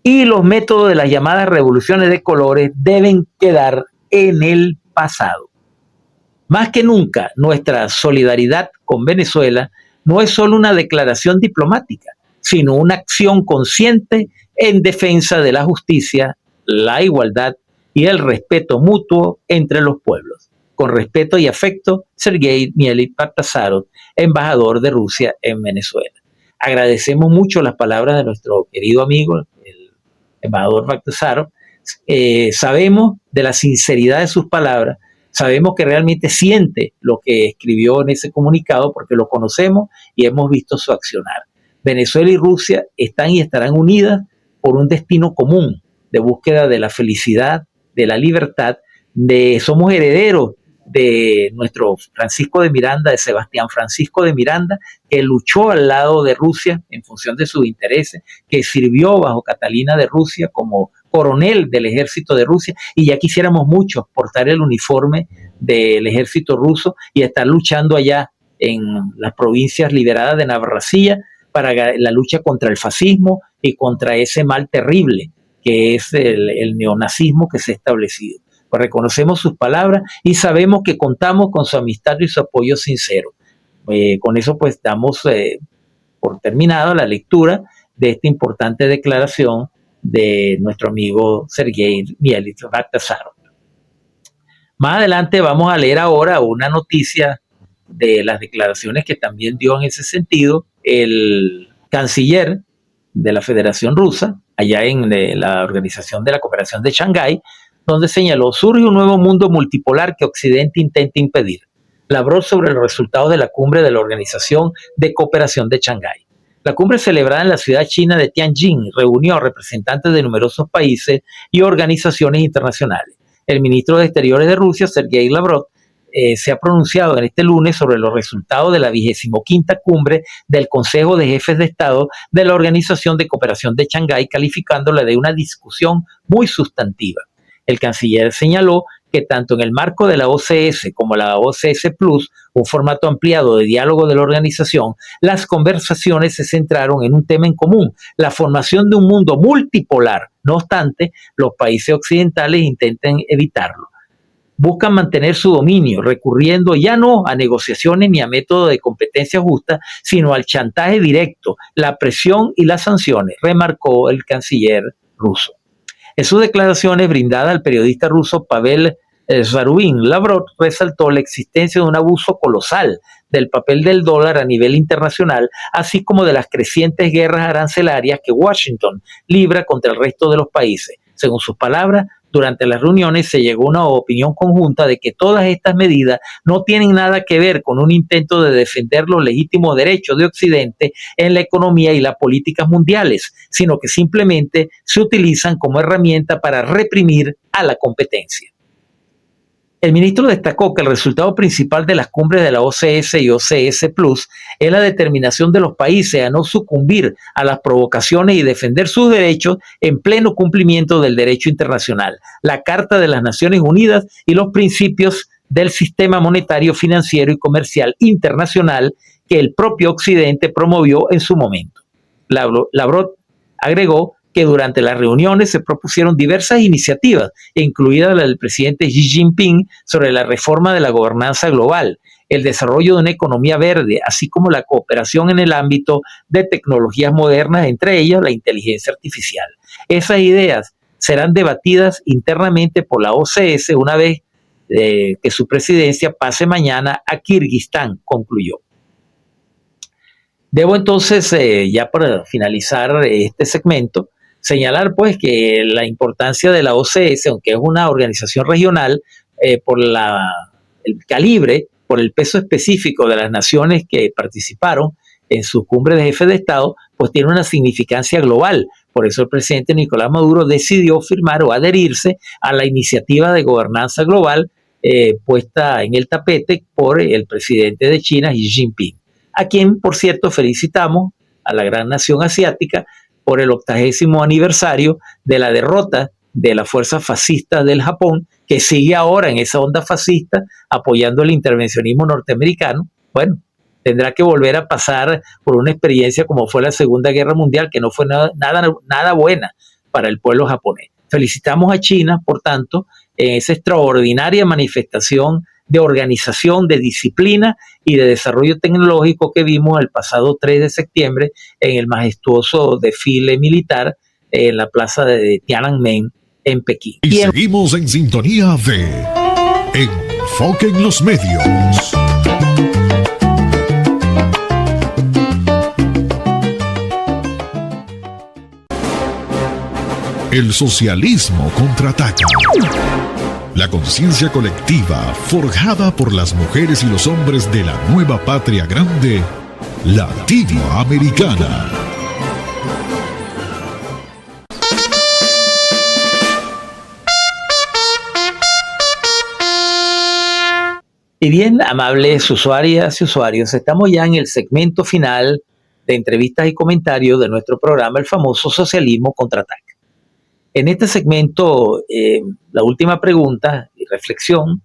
y los métodos de las llamadas revoluciones de colores deben quedar en el pasado. Más que nunca, nuestra solidaridad con Venezuela no es solo una declaración diplomática, sino una acción consciente en defensa de la justicia, la igualdad y el respeto mutuo entre los pueblos. Con respeto y afecto, Sergei Mielik-Bagdasarov, embajador de Rusia en Venezuela. Agradecemos mucho las palabras de nuestro querido amigo, el embajador Bagdasarov. Sabemos de la sinceridad de sus palabras, sabemos que realmente siente lo que escribió en ese comunicado porque lo conocemos y hemos visto su accionar. Venezuela y Rusia están y estarán unidas por un destino común de búsqueda de la felicidad, de la libertad, somos herederos de nuestro Francisco de Miranda, de Sebastián Francisco de Miranda, que luchó al lado de Rusia en función de sus intereses, que sirvió bajo Catalina de Rusia como coronel del ejército de Rusia, y ya quisiéramos muchos portar el uniforme del ejército ruso y estar luchando allá en las provincias liberadas de Navarracía para la lucha contra el fascismo y contra ese mal terrible que es el neonazismo que se ha establecido. Pues reconocemos sus palabras y sabemos que contamos con su amistad y su apoyo sincero. Con eso pues damos por terminado la lectura de esta importante declaración de nuestro amigo Sergei Mielik-Bagdasarov. Más adelante vamos a leer ahora una noticia de las declaraciones que también dio en ese sentido el canciller de la Federación Rusa, allá en la Organización de la Cooperación de Shanghái, donde señaló: surge un nuevo mundo multipolar que Occidente intenta impedir. Lavrov sobre los resultados de la cumbre de la Organización de Cooperación de Shanghái. La cumbre celebrada en la ciudad china de Tianjin reunió a representantes de numerosos países y organizaciones internacionales. El ministro de Exteriores de Rusia, Sergei Lavrov, se ha pronunciado en este lunes sobre los resultados de la 25ª cumbre del Consejo de Jefes de Estado de la Organización de Cooperación de Shanghái, calificándola de una discusión muy sustantiva. El canciller señaló que tanto en el marco de la OCS como la OCS Plus, un formato ampliado de diálogo de la organización, las conversaciones se centraron en un tema en común, la formación de un mundo multipolar. No obstante, los países occidentales intentan evitarlo. Buscan mantener su dominio, recurriendo ya no a negociaciones ni a métodos de competencia justa, sino al chantaje directo, la presión y las sanciones, remarcó el canciller ruso. En sus declaraciones brindadas al periodista ruso Pavel Zarubin, Lavrov resaltó la existencia de un abuso colosal del papel del dólar a nivel internacional, así como de las crecientes guerras arancelarias que Washington libra contra el resto de los países. Según sus palabras, durante las reuniones se llegó a una opinión conjunta de que todas estas medidas no tienen nada que ver con un intento de defender los legítimos derechos de Occidente en la economía y las políticas mundiales, sino que simplemente se utilizan como herramienta para reprimir a la competencia. El ministro destacó que el resultado principal de las cumbres de la OCS y OCS Plus es la determinación de los países a no sucumbir a las provocaciones y defender sus derechos en pleno cumplimiento del derecho internacional, la Carta de las Naciones Unidas y los principios del sistema monetario, financiero y comercial internacional que el propio Occidente promovió en su momento. Lavrov agregó que durante las reuniones se propusieron diversas iniciativas, incluida la del presidente Xi Jinping sobre la reforma de la gobernanza global, el desarrollo de una economía verde, así como la cooperación en el ámbito de tecnologías modernas, entre ellas la inteligencia artificial. Esas ideas serán debatidas internamente por la OCS una vez que su presidencia pase mañana a Kirguistán, concluyó. Debo entonces, ya para finalizar este segmento, señalar pues que la importancia de la OCS, aunque es una organización regional, por el calibre, por el peso específico de las naciones que participaron en su cumbre de jefes de Estado, pues tiene una significancia global. Por eso el presidente Nicolás Maduro decidió firmar o adherirse a la iniciativa de gobernanza global puesta en el tapete por el presidente de China, Xi Jinping, a quien, por cierto, felicitamos, a la gran nación asiática, por el 80º aniversario de la derrota de las fuerzas fascistas del Japón, que sigue ahora en esa onda fascista apoyando el intervencionismo norteamericano. Bueno, tendrá que volver a pasar por una experiencia como fue la Segunda Guerra Mundial, que no fue nada buena para el pueblo japonés. Felicitamos a China, por tanto, en esa extraordinaria manifestación de organización, de disciplina y de desarrollo tecnológico que vimos el pasado 3 de septiembre en el majestuoso desfile militar en la plaza de Tiananmen en Pekín. Y seguimos en sintonía de Enfoque en los Medios. El socialismo contraataca. La conciencia colectiva forjada por las mujeres y los hombres de la nueva patria grande, latinoamericana. Y bien, amables usuarias y usuarios, estamos ya en el segmento final de entrevistas y comentarios de nuestro programa, el famoso Socialismo Contraataca. En este segmento, la última pregunta y reflexión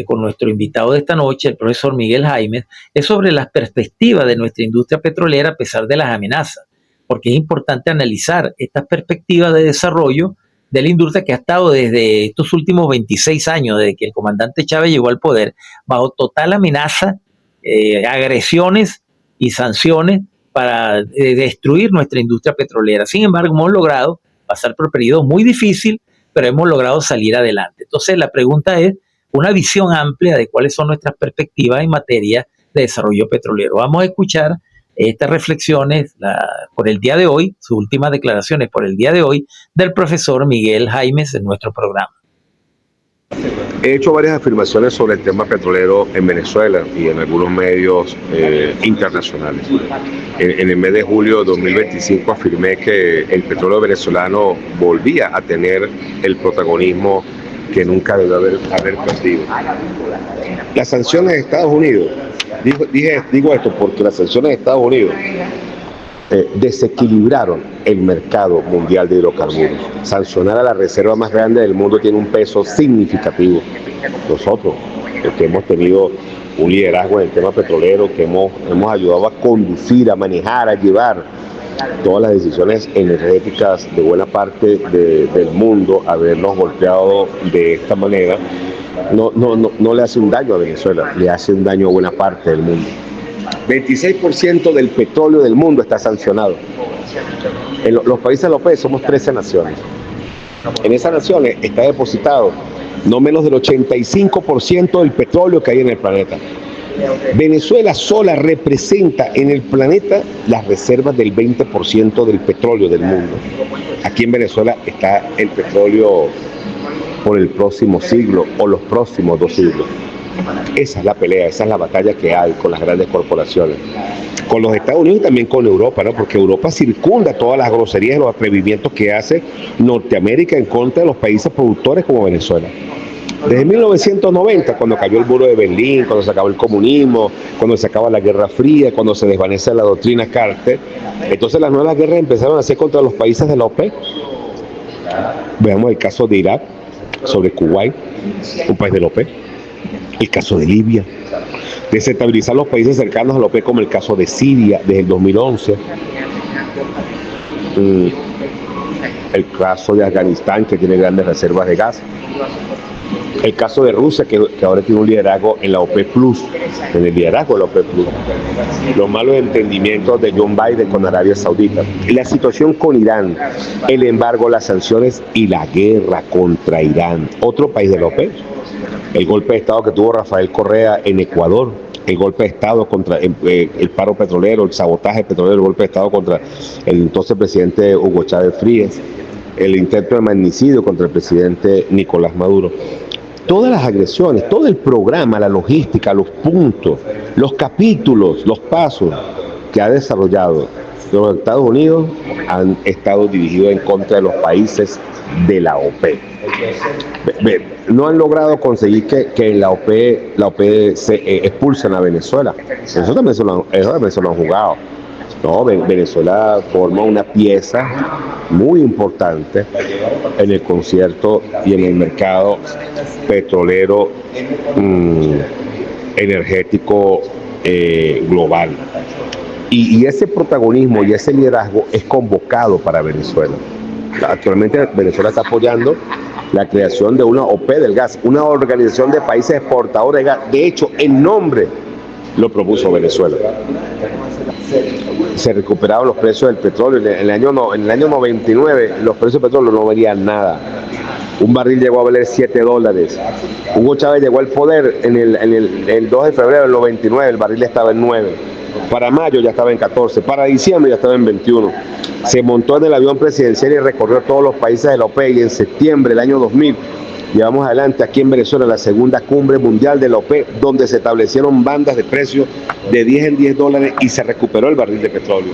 con nuestro invitado de esta noche, el profesor Miguel Jaimes, es sobre las perspectivas de nuestra industria petrolera a pesar de las amenazas, porque es importante analizar estas perspectivas de desarrollo de la industria que ha estado desde estos últimos 26 años, desde que el comandante Chávez llegó al poder, bajo total amenaza, agresiones y sanciones para destruir nuestra industria petrolera. Sin embargo, hemos logrado pasar por periodos muy difíciles, pero hemos logrado salir adelante. Entonces, la pregunta es una visión amplia de cuáles son nuestras perspectivas en materia de desarrollo petrolero. Vamos a escuchar estas reflexiones por el día de hoy, sus últimas declaraciones por el día de hoy, del profesor Miguel Jaimes en nuestro programa. He hecho varias afirmaciones sobre el tema petrolero en Venezuela y en algunos medios internacionales. En el mes de julio de 2025 afirmé que el petróleo venezolano volvía a tener el protagonismo que nunca debió haber perdido. Las sanciones de Estados Unidos, digo esto porque las sanciones de Estados Unidos desequilibraron el mercado mundial de hidrocarburos. Sancionar a la reserva más grande del mundo tiene un peso significativo. Nosotros, que hemos tenido un liderazgo en el tema petrolero, que hemos ayudado a conducir, a manejar, a llevar todas las decisiones energéticas de buena parte del mundo, habernos golpeado de esta manera, no le hace un daño a Venezuela, le hace un daño a buena parte del mundo. 26% del petróleo del mundo está sancionado. En los países de la OPEP somos 13 naciones. En esas naciones está depositado no menos del 85% del petróleo que hay en el planeta. Venezuela sola representa en el planeta las reservas del 20% del petróleo del mundo. Aquí en Venezuela está el petróleo por el próximo siglo o los próximos 2 siglos. Esa es la pelea, esa es la batalla que hay con las grandes corporaciones, con los Estados Unidos y también con Europa, ¿no? Porque Europa circunda todas las groserías y los atrevimientos que hace Norteamérica en contra de los países productores como Venezuela. Desde 1990, cuando cayó el muro de Berlín, cuando se acabó el comunismo, cuando se acaba la Guerra Fría, cuando se desvanece la doctrina Carter, entonces las nuevas guerras empezaron a ser contra los países de la OPEP. Veamos el caso de Irak sobre Kuwait, un país de la OPEP. El caso de Libia, desestabilizar los países cercanos a la OPEP, como el caso de Siria desde el 2011, el caso de Afganistán, que tiene grandes reservas de gas, el caso de Rusia, que ahora tiene un liderazgo en la OPEP Plus, en el liderazgo de la OPEP Plus, los malos entendimientos de John Biden con Arabia Saudita, la situación con Irán, el embargo, las sanciones y la guerra contra Irán, otro país de la OPEP. El golpe de Estado que tuvo Rafael Correa en Ecuador, el golpe de Estado contra el paro petrolero, el sabotaje petrolero, el golpe de Estado contra el entonces presidente Hugo Chávez Frías, el intento de magnicidio contra el presidente Nicolás Maduro. Todas las agresiones, todo el programa, la logística, los puntos, los capítulos, los pasos que ha desarrollado los Estados Unidos han estado dirigidos en contra de los países de la OPEP. No han logrado conseguir que en la OPEP se expulsen a Venezuela. Eso también se lo han jugado. No, Venezuela forma una pieza muy importante en el concierto y en el mercado petrolero energético global. Y ese protagonismo y ese liderazgo es convocado para Venezuela. Actualmente Venezuela está apoyando la creación de una OPEP del gas, una organización de países exportadores de gas. De hecho, el nombre lo propuso Venezuela. Se recuperaron los precios del petróleo. En el año 99 los precios del petróleo no valían nada. Un barril llegó a valer $7. Hugo Chávez llegó al poder el 2 de febrero del 99, el barril estaba en 9. Para mayo ya estaba en 14, para diciembre ya estaba en 21. Se montó en el avión presidencial y recorrió todos los países de la OPEP, y en septiembre del año 2000 llevamos adelante aquí en Venezuela la segunda cumbre mundial de la OPEP, donde se establecieron bandas de precios de 10 en $10 y se recuperó el barril de petróleo.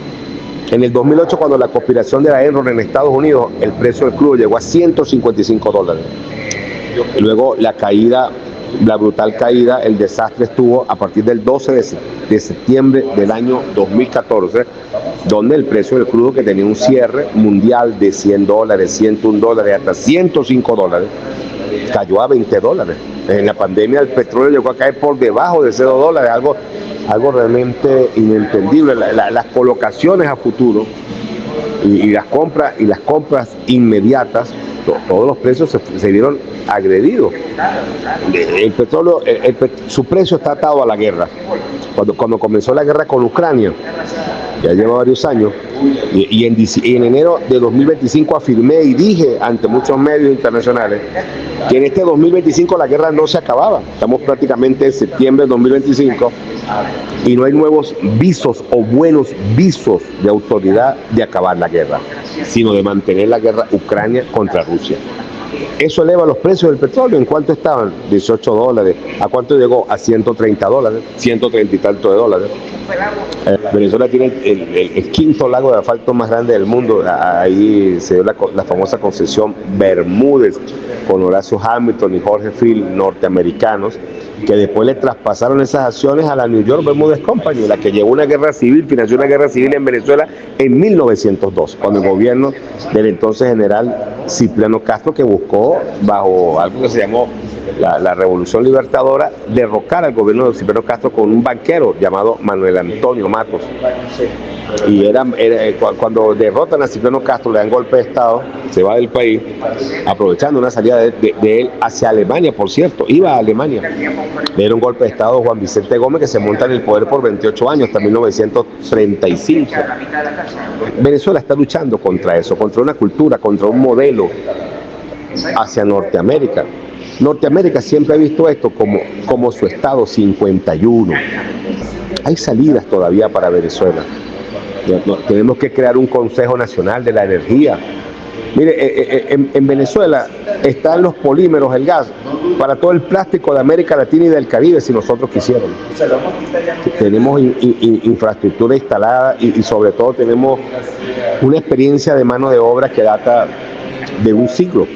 En el 2008, cuando la conspiración de la Enron en Estados Unidos, el precio del crudo llegó a $155. Luego la caída, la brutal caída, el desastre estuvo a partir del 12 de septiembre del año 2014, donde el precio del crudo, que tenía un cierre mundial de $100, $101, hasta $105, cayó a $20. En la pandemia el petróleo llegó a caer por debajo de $0, algo realmente inentendible. Las colocaciones a futuro y las compras inmediatas, todos los precios se vieron agredidos. El petróleo, su precio está atado a la guerra. Cuando comenzó la guerra con Ucrania, ya lleva varios años, y en enero de 2025 afirmé y dije ante muchos medios internacionales que en este 2025 la guerra no se acababa. Estamos prácticamente en septiembre de 2025 y no hay nuevos visos o buenos visos de autoridad de acabar la guerra, sino de mantener la guerra Ucrania contra Rusia. Eso eleva los precios del petróleo. ¿En cuánto estaban? $18. ¿A cuánto llegó? A $130, 130 y tanto de dólares. Venezuela tiene el quinto lago de asfalto más grande del mundo. Ahí se dio la famosa concesión Bermúdez con Horacio Hamilton y Jorge Field, norteamericanos, que después le traspasaron esas acciones a la New York Bermúdez Company, la que llevó una guerra civil, financió una guerra civil en Venezuela en 1902, cuando el gobierno del entonces general Cipriano Castro, que buscó, bajo algo que se llamó la Revolución Libertadora, derrocar al gobierno de Cipriano Castro con un banquero llamado Manuel Antonio Matos. Y cuando derrotan a Cipriano Castro, le dan golpe de Estado, se va del país, aprovechando una salida de él hacia Alemania, por cierto, iba a Alemania. Le dieron golpe de Estado a Juan Vicente Gómez, que se monta en el poder por 28 años, hasta 1935. Venezuela está luchando contra eso, contra una cultura, contra un modelo hacia Norteamérica. Norteamérica siempre ha visto esto como su estado 51. Hay salidas todavía para Venezuela. Tenemos que crear un Consejo Nacional de la Energía. Mire, en Venezuela están los polímeros, el gas, para todo el plástico de América Latina y del Caribe, si nosotros quisiéramos. Tenemos infraestructura instalada y sobre todo tenemos una experiencia de mano de obra que data de un siglo.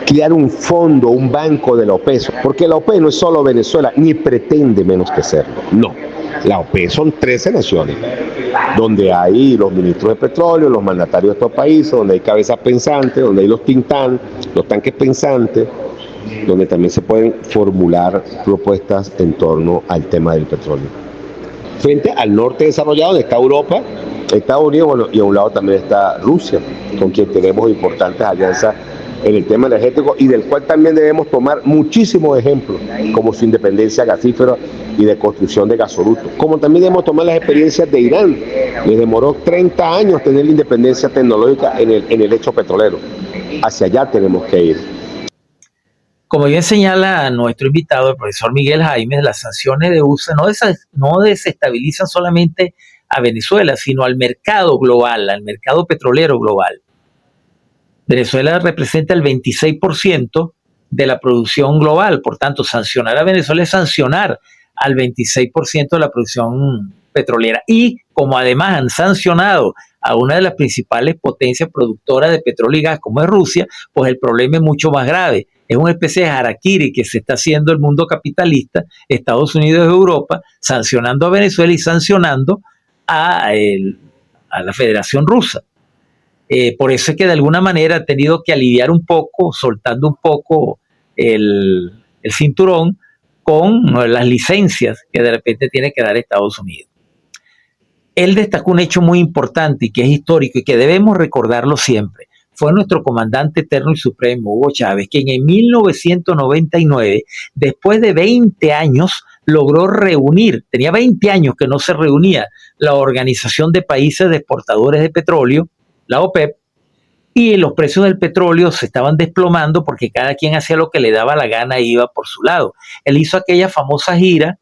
Crear un fondo, un banco de la OPEP, porque la OPEP no es solo Venezuela, ni pretende menos que serlo, no. La OPEP son 13 naciones, donde hay los ministros de petróleo, los mandatarios de estos países, donde hay cabezas pensantes, donde hay los think tanks, los tanques pensantes, donde también se pueden formular propuestas en torno al tema del petróleo. Frente al norte desarrollado, donde está Europa, Estados Unidos, bueno, y a un lado también está Rusia, con quien tenemos importantes alianzas en el tema energético y del cual también debemos tomar muchísimos ejemplos, como su independencia gasífera y de construcción de gasoductos, como también debemos tomar las experiencias de Irán. Les demoró 30 años tener la independencia tecnológica en el hecho petrolero. Hacia allá tenemos que ir. Como bien señala nuestro invitado, el profesor Miguel Jaimes, las sanciones de USA no desestabilizan solamente a Venezuela, sino al mercado global, al mercado petrolero global. Venezuela representa el 26% de la producción global, por tanto, sancionar a Venezuela es sancionar al 26% de la producción petrolera. Y como además han sancionado a una de las principales potencias productoras de petróleo y gas, como es Rusia, pues el problema es mucho más grave. Es una especie de harakiri que se está haciendo el mundo capitalista, Estados Unidos y Europa, sancionando a Venezuela y sancionando a la Federación Rusa. Por eso es que de alguna manera ha tenido que aliviar un poco, soltando un poco el cinturón con las licencias que de repente tiene que dar Estados Unidos. Él destacó un hecho muy importante y que es histórico y que debemos recordarlo siempre. Fue nuestro comandante eterno y supremo, Hugo Chávez, quien en 1999, después de 20 años, logró reunir, tenía 20 años que no se reunía, la Organización de Países de Exportadores de Petróleo, la OPEP, y los precios del petróleo se estaban desplomando porque cada quien hacía lo que le daba la gana e iba por su lado. Él hizo aquella famosa gira,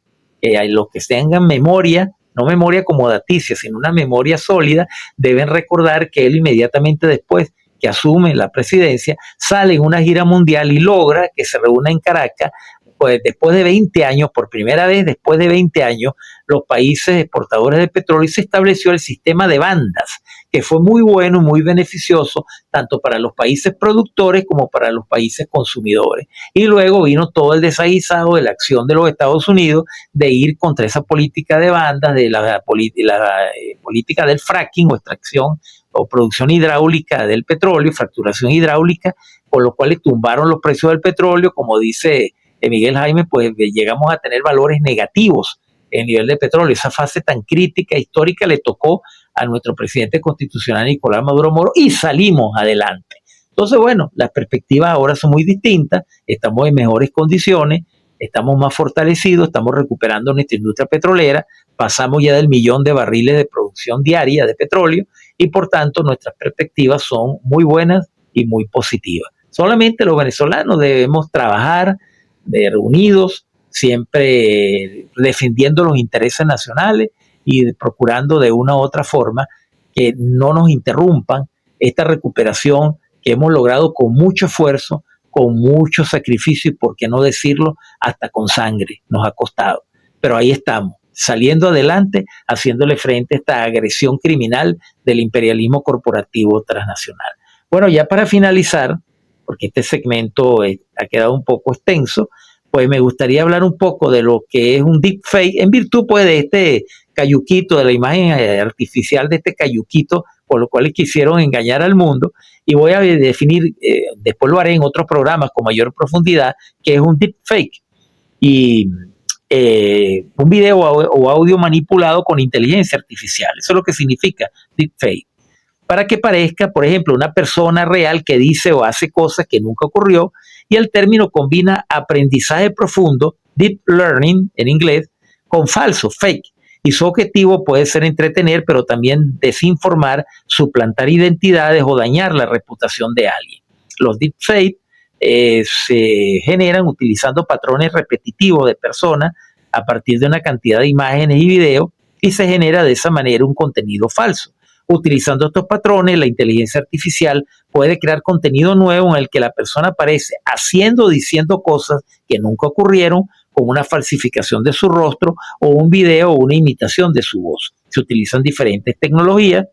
los que tengan memoria, no memoria como daticia, sino una memoria sólida, deben recordar que él inmediatamente después que asume la presidencia, sale en una gira mundial y logra que se reúna en Caracas, pues después de 20 años, por primera vez después de 20 años, los países exportadores de petróleo, y se estableció el sistema de bandas, que fue muy bueno y muy beneficioso, tanto para los países productores como para los países consumidores. Y luego vino todo el desaguisado de la acción de los Estados Unidos de ir contra esa política de bandas, de la política del fracking o extracción o producción hidráulica del petróleo, fracturación hidráulica, con lo cual le tumbaron los precios del petróleo, como dice Miguel Jaimes, pues llegamos a tener valores negativos en el nivel de petróleo. Esa fase tan crítica, histórica, le tocó a nuestro presidente constitucional Nicolás Maduro Moro y salimos adelante. Entonces, bueno, las perspectivas ahora son muy distintas, estamos en mejores condiciones, estamos más fortalecidos, estamos recuperando nuestra industria petrolera, pasamos ya del 1 millón de barriles de producción diaria de petróleo y por tanto nuestras perspectivas son muy buenas y muy positivas. Solamente los venezolanos debemos trabajar reunidos, siempre defendiendo los intereses nacionales y procurando de una u otra forma que no nos interrumpan esta recuperación que hemos logrado con mucho esfuerzo, con mucho sacrificio y, por qué no decirlo, hasta con sangre nos ha costado. Pero ahí estamos, saliendo adelante, haciéndole frente a esta agresión criminal del imperialismo corporativo transnacional. Bueno, ya para finalizar, porque este segmento ha quedado un poco extenso, pues me gustaría hablar un poco de lo que es un deepfake, en virtud pues de este cayuquito, de la imagen artificial de este cayuquito, por lo cual quisieron engañar al mundo, y voy a definir, después lo haré en otros programas con mayor profundidad, que es un deepfake. Y un video o audio manipulado con inteligencia artificial, eso es lo que significa deepfake. Para que parezca, por ejemplo, una persona real que dice o hace cosas que nunca ocurrió, y el término combina aprendizaje profundo, deep learning en inglés, con falso, fake, y su objetivo puede ser entretener, pero también desinformar, suplantar identidades o dañar la reputación de alguien. Los deepfake se generan utilizando patrones repetitivos de personas a partir de una cantidad de imágenes y videos, y se genera de esa manera un contenido falso. Utilizando estos patrones, la inteligencia artificial puede crear contenido nuevo en el que la persona aparece haciendo o diciendo cosas que nunca ocurrieron, con una falsificación de su rostro o un video o una imitación de su voz. Se utilizan diferentes tecnologías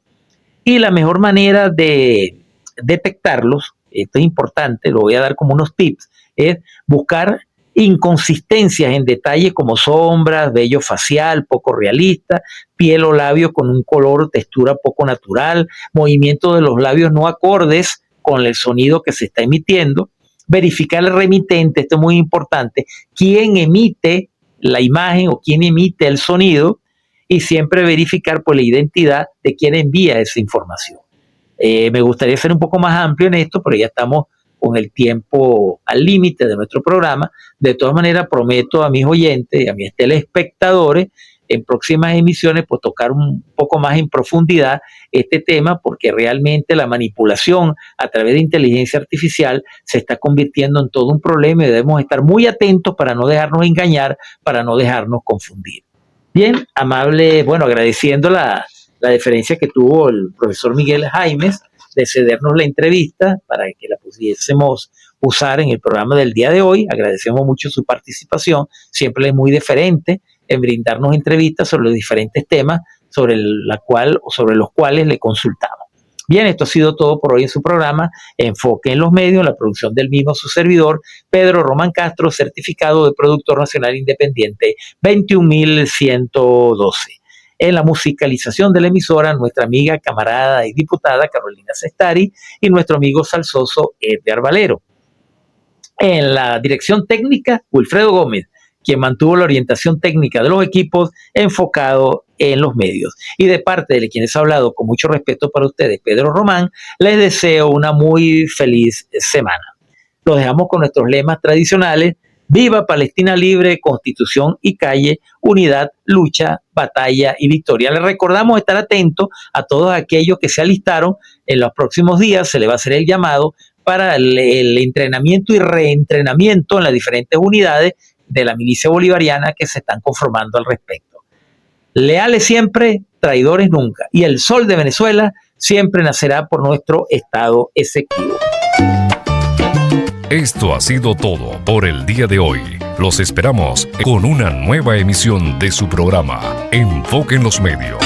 y la mejor manera de detectarlos, esto es importante, lo voy a dar como unos tips, es buscar inconsistencias en detalle como sombras, vello facial poco realista, piel o labios con un color o textura poco natural, movimiento de los labios no acordes con el sonido que se está emitiendo, verificar el remitente, esto es muy importante, quién emite la imagen o quién emite el sonido, y siempre verificar pues la identidad de quien envía esa información. Me gustaría ser un poco más amplio en esto, pero ya estamos con el tiempo al límite de nuestro programa. De todas maneras, prometo a mis oyentes y a mis telespectadores en próximas emisiones pues tocar un poco más en profundidad este tema, porque realmente la manipulación a través de inteligencia artificial se está convirtiendo en todo un problema y debemos estar muy atentos para no dejarnos engañar, para no dejarnos confundir. Bien, amable, bueno, agradeciendo la deferencia que tuvo el profesor Miguel Jaimes de cedernos la entrevista para que la pudiésemos usar en el programa del día de hoy. Agradecemos mucho su participación, siempre es muy deferente en brindarnos entrevistas sobre los diferentes temas sobre los cuales le consultamos. Bien, esto ha sido todo por hoy en su programa Enfoque en los Medios, la producción del mismo su servidor, Pedro Román Castro, certificado de productor nacional independiente 21112. En la musicalización de la emisora, nuestra amiga, camarada y diputada Carolina Cestari y nuestro amigo salsoso Edgar Valero. En la dirección técnica, Wilfredo Gómez, quien mantuvo la orientación técnica de los equipos enfocado en los medios. Y de parte de quienes ha hablado con mucho respeto para ustedes, Pedro Román, les deseo una muy feliz semana. Los dejamos con nuestros lemas tradicionales: viva Palestina libre, Constitución y calle, unidad, lucha, batalla y victoria. Les recordamos estar atentos a todos aquellos que se alistaron. En los próximos días se le va a hacer el llamado para el entrenamiento y reentrenamiento en las diferentes unidades de la milicia bolivariana que se están conformando al respecto. Leales siempre, traidores nunca. Y el sol de Venezuela siempre nacerá por nuestro Estado executivo. Esto ha sido todo por el día de hoy. Los esperamos con una nueva emisión de su programa Enfoque en los Medios.